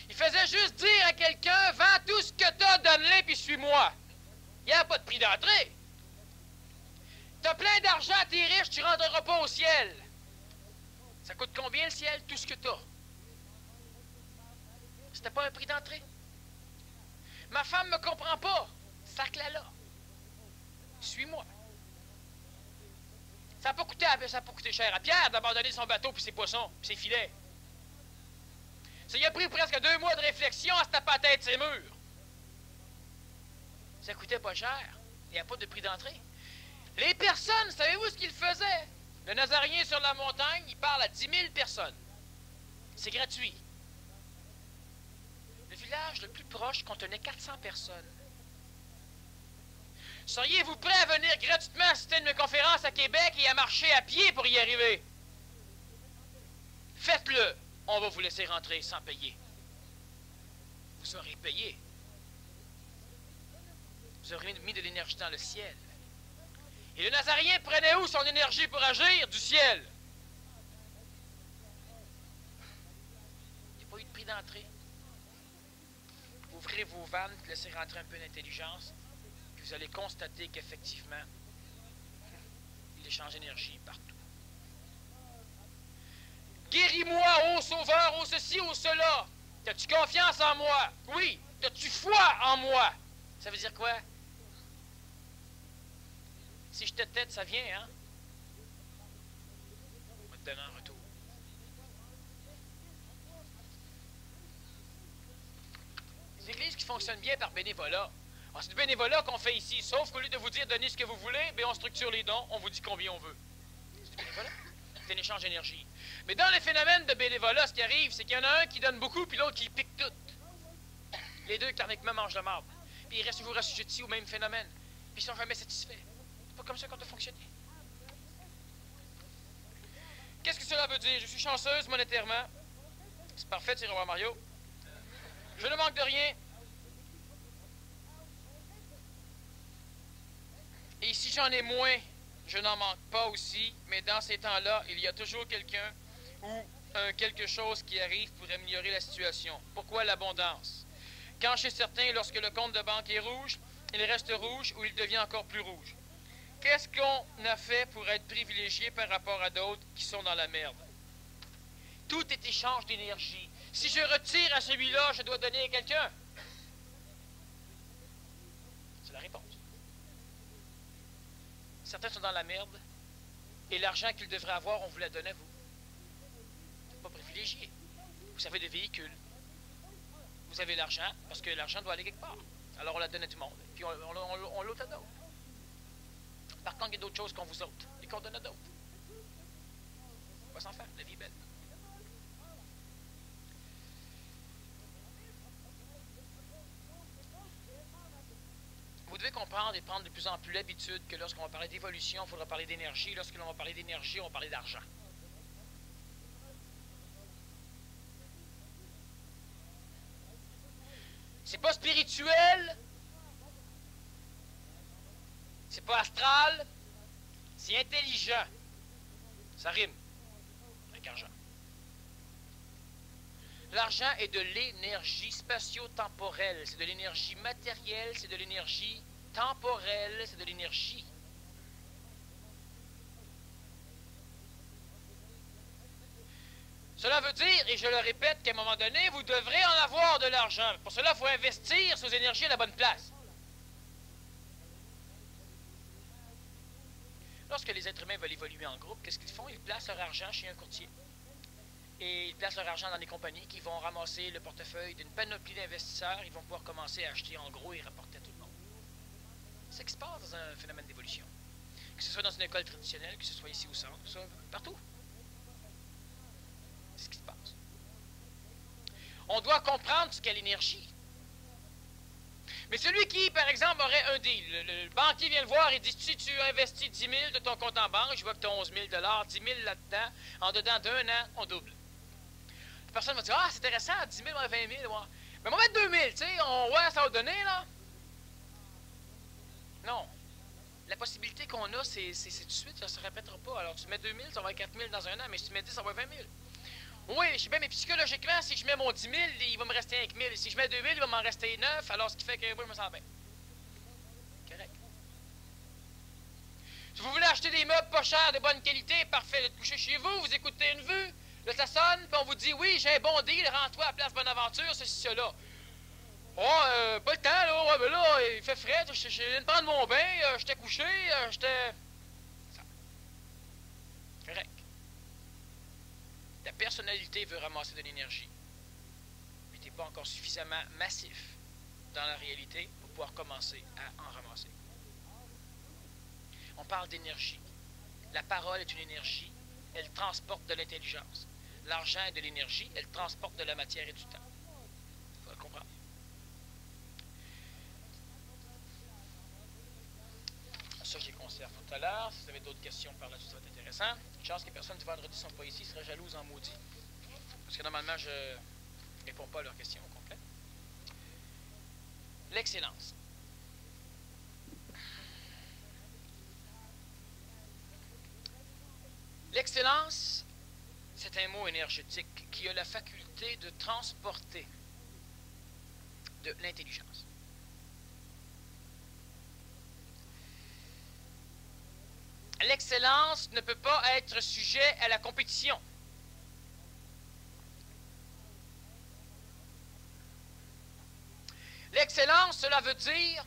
Il faisait juste dire à quelqu'un, vends tout ce que tu as, donne-le, puis suis-moi. Il n'y a pas de prix d'entrée. Tu as plein d'argent, tu es riche, tu ne rentreras pas au ciel. Ça coûte combien le ciel? Tout ce que tu as. C'était pas un prix d'entrée. Ma femme ne me comprend pas. Sac-la là. Suis-moi. Ça n'a pas coûté cher à Pierre d'abandonner son bateau puis ses poissons puis ses filets. Ça lui a pris presque 2 mois de réflexion à se taper la tête ses murs. Ça coûtait pas cher. Il n'y a pas de prix d'entrée. Les personnes, savez-vous ce qu'ils faisaient? Le Nazaréen sur la montagne, il parle à 10 000 personnes. C'est gratuit. Le village le plus proche contenait 400 personnes. Seriez-vous prêt à venir gratuitement assister à une conférence à Québec et à marcher à pied pour y arriver? Faites-le. On va vous laisser rentrer sans payer. Vous aurez payé. Vous aurez mis de l'énergie dans le ciel. Et le Nazaréen prenait où son énergie pour agir? Du ciel. Il n'y a pas eu de prix d'entrée. Ouvrez vos vannes, laissez rentrer un peu d'intelligence, puis vous allez constater qu'effectivement, il échange d'énergie partout. Guéris-moi, ô Sauveur, ô ceci, ô cela. As-tu confiance en moi? Oui. As-tu foi en moi? Ça veut dire quoi? Si je te tête, ça vient, hein? On va te donner un retour. Les églises qui fonctionnent bien par bénévolat. Alors, c'est du bénévolat qu'on fait ici, sauf qu'au lieu de vous dire donnez ce que vous voulez, bien on structure les dons, on vous dit combien on veut. C'est du bénévolat. C'est un échange d'énergie. Mais dans les phénomènes de bénévolat, ce qui arrive, c'est qu'il y en a un qui donne beaucoup, puis l'autre qui pique tout. Les deux, techniquement, mangent le marbre. Puis ils restent vous assujettis au même phénomène. Puis ils sont jamais satisfaits. C'est pas comme ça qu'on doit fonctionner. Qu'est-ce que cela veut dire? Je suis chanceuse monétairement. C'est parfait, c'est Roi Mario. Je ne manque de rien. Et si j'en ai moins, je n'en manque pas aussi, mais dans ces temps-là, il y a toujours quelqu'un ou quelque chose qui arrive pour améliorer la situation. Pourquoi l'abondance? Quand chez certains, lorsque le compte de banque est rouge, il reste rouge ou il devient encore plus rouge. Qu'est-ce qu'on a fait pour être privilégié par rapport à d'autres qui sont dans la merde? Tout est échange d'énergie. Si je retire à celui-là, je dois donner à quelqu'un. C'est la réponse. Certains sont dans la merde et l'argent qu'ils devraient avoir, on vous la donne à vous. Vous n'êtes pas privilégié. Vous avez des véhicules. Vous avez l'argent parce que l'argent doit aller quelque part. Alors on la donne à tout le monde. Puis on l'ôte à d'autres. Par contre, il y a d'autres choses qu'on vous ôte et qu'on donne à d'autres. On va s'en faire. La vie est belle. Vous devez comprendre comprendre et prendre de plus en plus l'habitude que lorsqu'on va parler d'évolution, il faudra parler d'énergie. Lorsque l'on va parler d'énergie, on va parler d'argent. C'est pas spirituel, c'est pas astral, c'est intelligent. Ça rime avec argent. L'argent est de l'énergie spatio-temporelle, c'est de l'énergie matérielle, c'est de l'énergie temporelle, c'est de l'énergie. Cela veut dire, et je le répète, qu'à un moment donné, vous devrez en avoir de l'argent. Pour cela, il faut investir ces énergies à la bonne place. Lorsque les êtres humains veulent évoluer en groupe, qu'est-ce qu'ils font? Ils placent leur argent chez un courtier. Et ils placent leur argent dans des compagnies qui vont ramasser le portefeuille d'une panoplie d'investisseurs. Ils vont pouvoir commencer à acheter en gros et rapporter à tout le monde. C'est ce qui se passe dans un phénomène d'évolution. Que ce soit dans une école traditionnelle, que ce soit ici au centre, que ce soit partout. C'est ce qui se passe. On doit comprendre ce qu'est l'énergie. Mais celui qui, par exemple, aurait un deal, le banquier vient le voir et dit, si tu investis 10 000 de ton compte en banque, je vois que tu as 11 000 $, 10 000 là-dedans, en dedans d'un an, on double. La personne va dire, ah, c'est intéressant, 10 000, 20 000, ouais. Mais on va mettre 2 000, tu sais, on voit ça va donner, là. Non. La possibilité qu'on a, c'est tout de suite, ça ne se répétera pas. Alors, tu mets 2 000, ça va avoir 4 000 dans un an, mais si tu mets 10, ça va avoir 20 000. Oui, je sais bien, mais psychologiquement, si je mets mon 10 000, il va me rester 1 000. Si je mets 2 000, il va m'en rester 9, alors ce qui fait que moi, je me sens bien. Correct. Si vous voulez acheter des meubles pas chers, de bonne qualité, parfait, vous couchez chez vous, vous écoutez une vue, là, ça sonne, puis on vous dit, oui, j'ai un bon deal, rends-toi à Place Bonaventure, ceci, cela. Oh, pas le temps, là, ouais, ben là, il fait frais, je viens de prendre mon bain, j'étais couché, j'étais... Correct. Ta personnalité veut ramasser de l'énergie, mais tu n'es pas encore suffisamment massif dans la réalité pour pouvoir commencer à en ramasser. On parle d'énergie. La parole est une énergie, elle transporte de l'intelligence. L'argent est de l'énergie, elle transporte de la matière et du temps. Il faut le comprendre. Ça, je les conserve tout à l'heure. Si vous avez d'autres questions par là-dessus, ça va être intéressant. Une chance que les personnes du vendredi ne sont pas ici, seraient jalouses en maudit. Parce que normalement, je ne réponds pas à leurs questions au complet. L'excellence. L'excellence, c'est un mot énergétique qui a la faculté de transporter de l'intelligence. L'excellence ne peut pas être sujet à la compétition. L'excellence, cela veut dire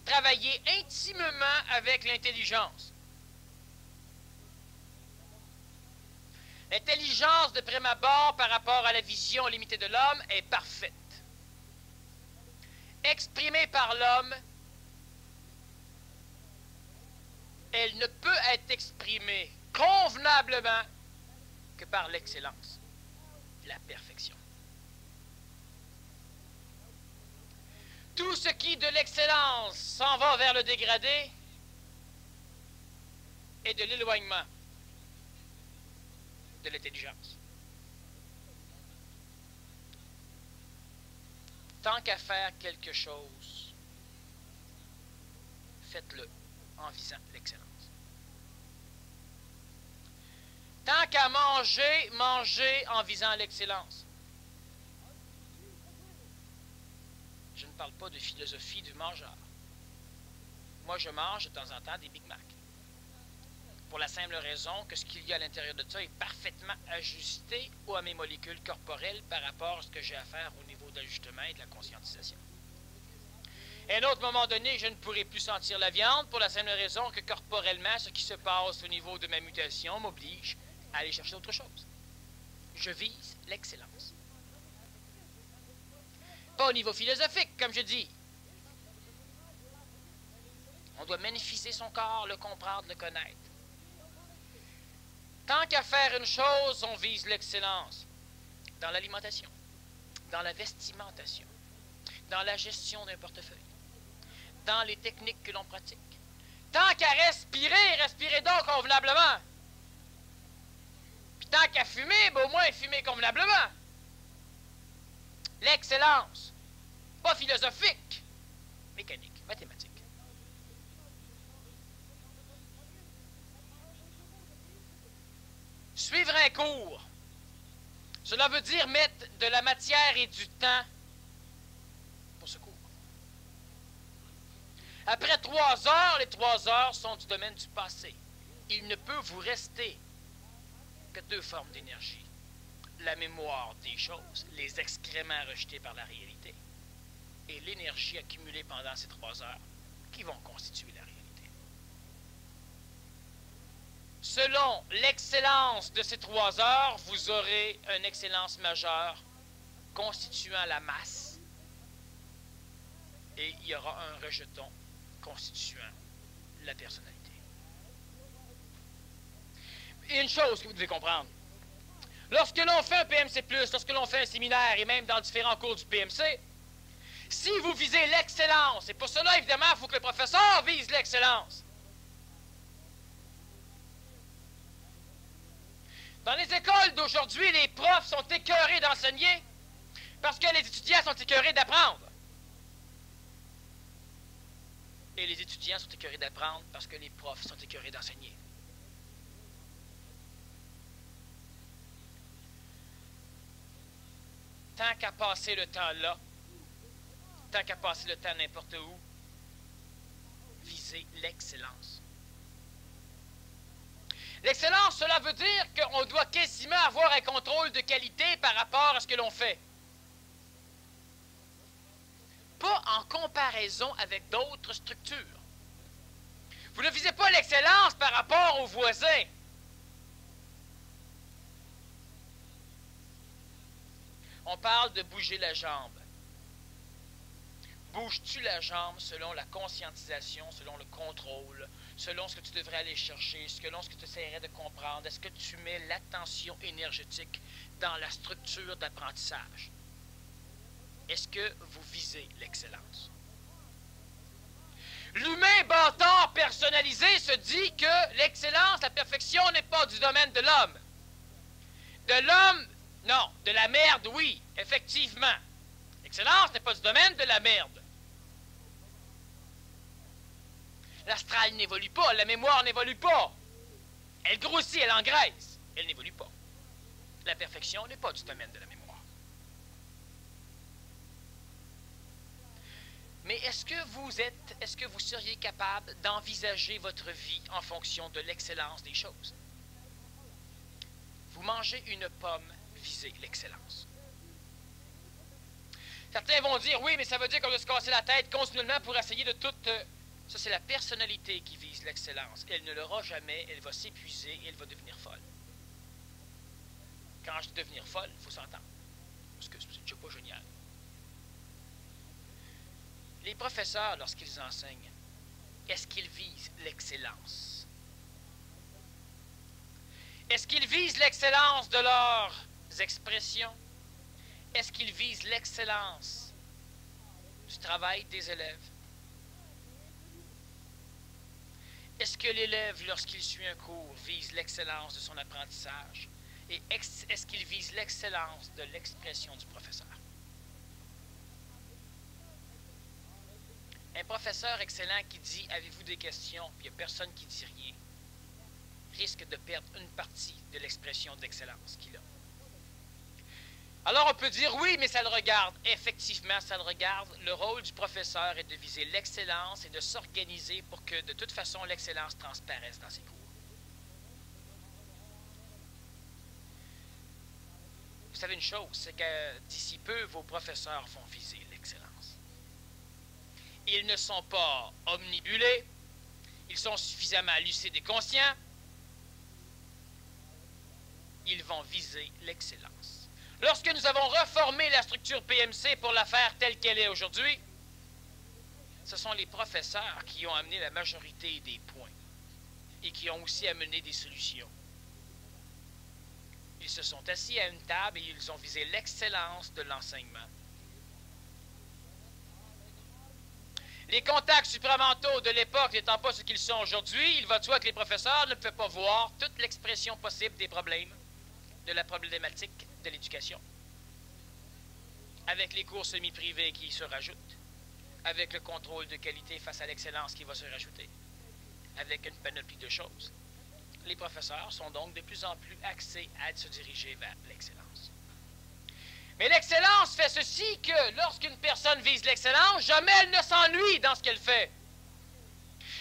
travailler intimement avec l'intelligence. L'intelligence, de prime abord, par rapport à la vision limitée de l'homme, est parfaite. Exprimée par l'homme, elle ne peut être exprimée convenablement que par l'excellence, la perfection. Tout ce qui, de l'excellence, s'en va vers le dégradé est de l'éloignement de l'intelligence. Tant qu'à faire quelque chose, faites-le en visant l'excellence. Tant qu'à manger, mangez en visant l'excellence. Je ne parle pas de philosophie du mangeur. Moi, je mange de temps en temps des Big Mac. Pour la simple raison que ce qu'il y a à l'intérieur de ça est parfaitement ajusté à mes molécules corporelles par rapport à ce que j'ai à faire au niveau d'ajustement et de la conscientisation. À un autre moment donné, je ne pourrai plus sentir la viande pour la simple raison que corporellement, ce qui se passe au niveau de ma mutation m'oblige à aller chercher autre chose. Je vise l'excellence. Pas au niveau philosophique, comme je dis. On doit magnifier son corps, le comprendre, le connaître. Tant qu'à faire une chose, on vise l'excellence. Dans l'alimentation, dans la vestimentation, dans la gestion d'un portefeuille, dans les techniques que l'on pratique. Tant qu'à respirer, respirez donc convenablement. Puis tant qu'à fumer, ben au moins fumez convenablement. L'excellence, pas philosophique, mécanique, mathématique. Suivre un cours, cela veut dire mettre de la matière et du temps pour ce cours. Après 3 heures, les 3 heures sont du domaine du passé. Il ne peut vous rester que 2 formes d'énergie. La mémoire des choses, les excréments rejetés par la réalité, et l'énergie accumulée pendant ces 3 heures qui vont constituer la réalité. Selon l'excellence de ces 3 heures, vous aurez une excellence majeure constituant la masse et il y aura un rejeton constituant la personnalité. Et une chose que vous devez comprendre, lorsque l'on fait un PMC+, lorsque l'on fait un séminaire et même dans différents cours du PMC, si vous visez l'excellence, et pour cela, évidemment, il faut que le professeur vise l'excellence. Dans les écoles d'aujourd'hui, les profs sont écœurés d'enseigner parce que les étudiants sont écœurés d'apprendre. Et les étudiants sont écœurés d'apprendre parce que les profs sont écœurés d'enseigner. Tant qu'à passer le temps là, tant qu'à passer le temps n'importe où, visez l'excellence. L'excellence, cela veut dire qu'on doit quasiment avoir un contrôle de qualité par rapport à ce que l'on fait. Pas en comparaison avec d'autres structures. Vous ne visez pas l'excellence par rapport aux voisins. On parle de bouger la jambe. Bouges-tu la jambe selon la conscientisation, selon le contrôle, selon ce que tu devrais aller chercher, selon ce que tu essaierais de comprendre? Est-ce que tu mets l'attention énergétique dans la structure d'apprentissage? Est-ce que vous visez l'excellence? L'humain bâtard personnalisé se dit que l'excellence, la perfection n'est pas du domaine de l'homme. De l'homme, non. De la merde, oui, effectivement. L'excellence n'est pas du domaine de la merde. L'astral n'évolue pas, la mémoire n'évolue pas. Elle grossit, elle engraisse. Elle n'évolue pas. La perfection n'est pas du domaine de la mémoire. Mais est-ce que vous seriez capable d'envisager votre vie en fonction de l'excellence des choses? Vous mangez une pomme, visez l'excellence. Certains vont dire, oui, mais ça veut dire qu'on doit se casser la tête continuellement pour essayer de tout... Ça, c'est la personnalité qui vise l'excellence. Elle ne l'aura jamais, elle va s'épuiser et elle va devenir folle. Quand je dis devenir folle, il faut s'entendre. Parce que c'est déjà pas génial. Les professeurs, lorsqu'ils enseignent, est-ce qu'ils visent l'excellence? Est-ce qu'ils visent l'excellence de leurs expressions? Est-ce qu'ils visent l'excellence du travail des élèves? Est-ce que l'élève, lorsqu'il suit un cours, vise l'excellence de son apprentissage? Et est-ce qu'il vise l'excellence de l'expression du professeur? Un professeur excellent qui dit « Avez-vous des questions? » puis il n'y a personne qui dit rien, risque de perdre une partie de l'expression d'excellence qu'il a. Alors on peut dire « Oui, mais ça le regarde. » Effectivement, ça le regarde. Le rôle du professeur est de viser l'excellence et de s'organiser pour que, de toute façon, l'excellence transparaisse dans ses cours. Vous savez une chose, c'est que d'ici peu, vos professeurs vont viser l'excellence. Ils ne sont pas omnibulés, ils sont suffisamment lucides et conscients, ils vont viser l'excellence. Lorsque nous avons reformé la structure PMC pour la faire telle qu'elle est aujourd'hui, ce sont les professeurs qui ont amené la majorité des points et qui ont aussi amené des solutions. Ils se sont assis à une table et ils ont visé l'excellence de l'enseignement. Les contacts supramentaux de l'époque n'étant pas ce qu'ils sont aujourd'hui, il va de soi que les professeurs ne pouvaient pas voir toute l'expression possible des problèmes, de la problématique de l'éducation. Avec les cours semi-privés qui se rajoutent, avec le contrôle de qualité face à l'excellence qui va se rajouter, avec une panoplie de choses, les professeurs sont donc de plus en plus axés à se diriger vers l'excellence. Mais l'excellence fait ceci que lorsqu'une personne vise l'excellence, jamais elle ne s'ennuie dans ce qu'elle fait.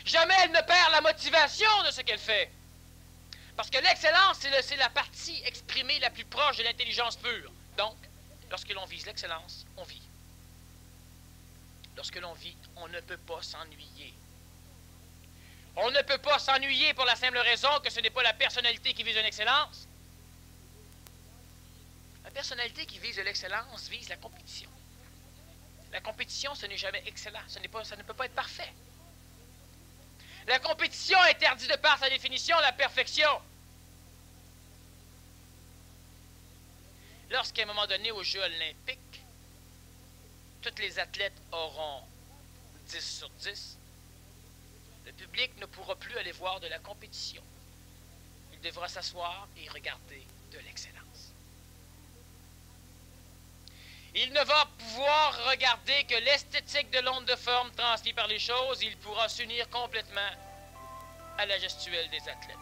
Jamais elle ne perd la motivation de ce qu'elle fait. Parce que l'excellence, c'est la partie exprimée la plus proche de l'intelligence pure. Donc, lorsque l'on vise l'excellence, on vit. Lorsque l'on vit, on ne peut pas s'ennuyer. On ne peut pas s'ennuyer pour la simple raison que ce n'est pas la personnalité qui vise une excellence. La personnalité qui vise l'excellence vise la compétition. La compétition, ce n'est jamais excellent. Ça ne peut pas être parfait. La compétition interdit de par sa définition la perfection. Lorsqu'à un moment donné, aux Jeux olympiques, tous les athlètes auront 10 sur 10, le public ne pourra plus aller voir de la compétition. Il devra s'asseoir et regarder de l'excellence. Il ne va pouvoir regarder que l'esthétique de l'onde de forme transmise par les choses. Il pourra s'unir complètement à la gestuelle des athlètes.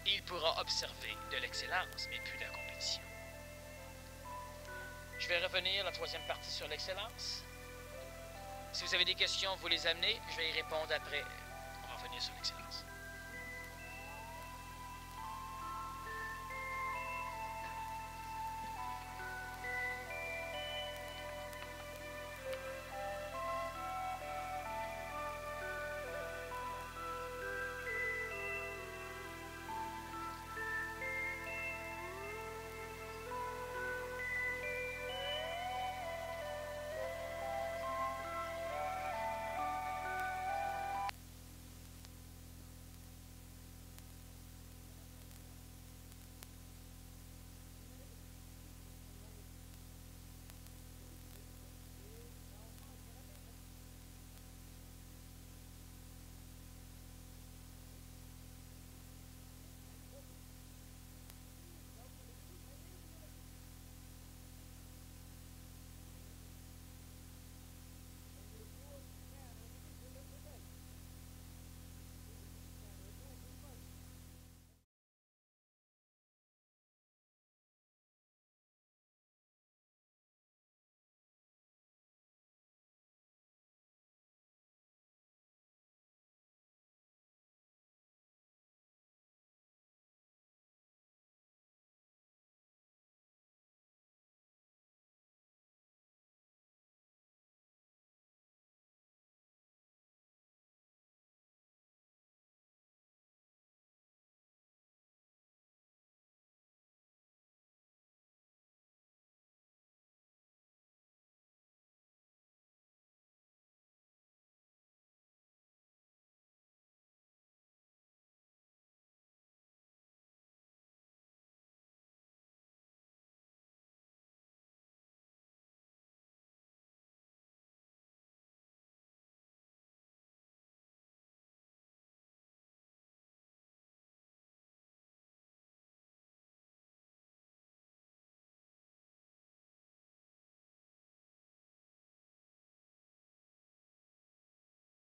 Il pourra observer de l'excellence, mais plus de la compétition. Je vais revenir à la troisième partie sur l'excellence. Si vous avez des questions, vous les amenez. Je vais y répondre après. On va revenir sur l'excellence.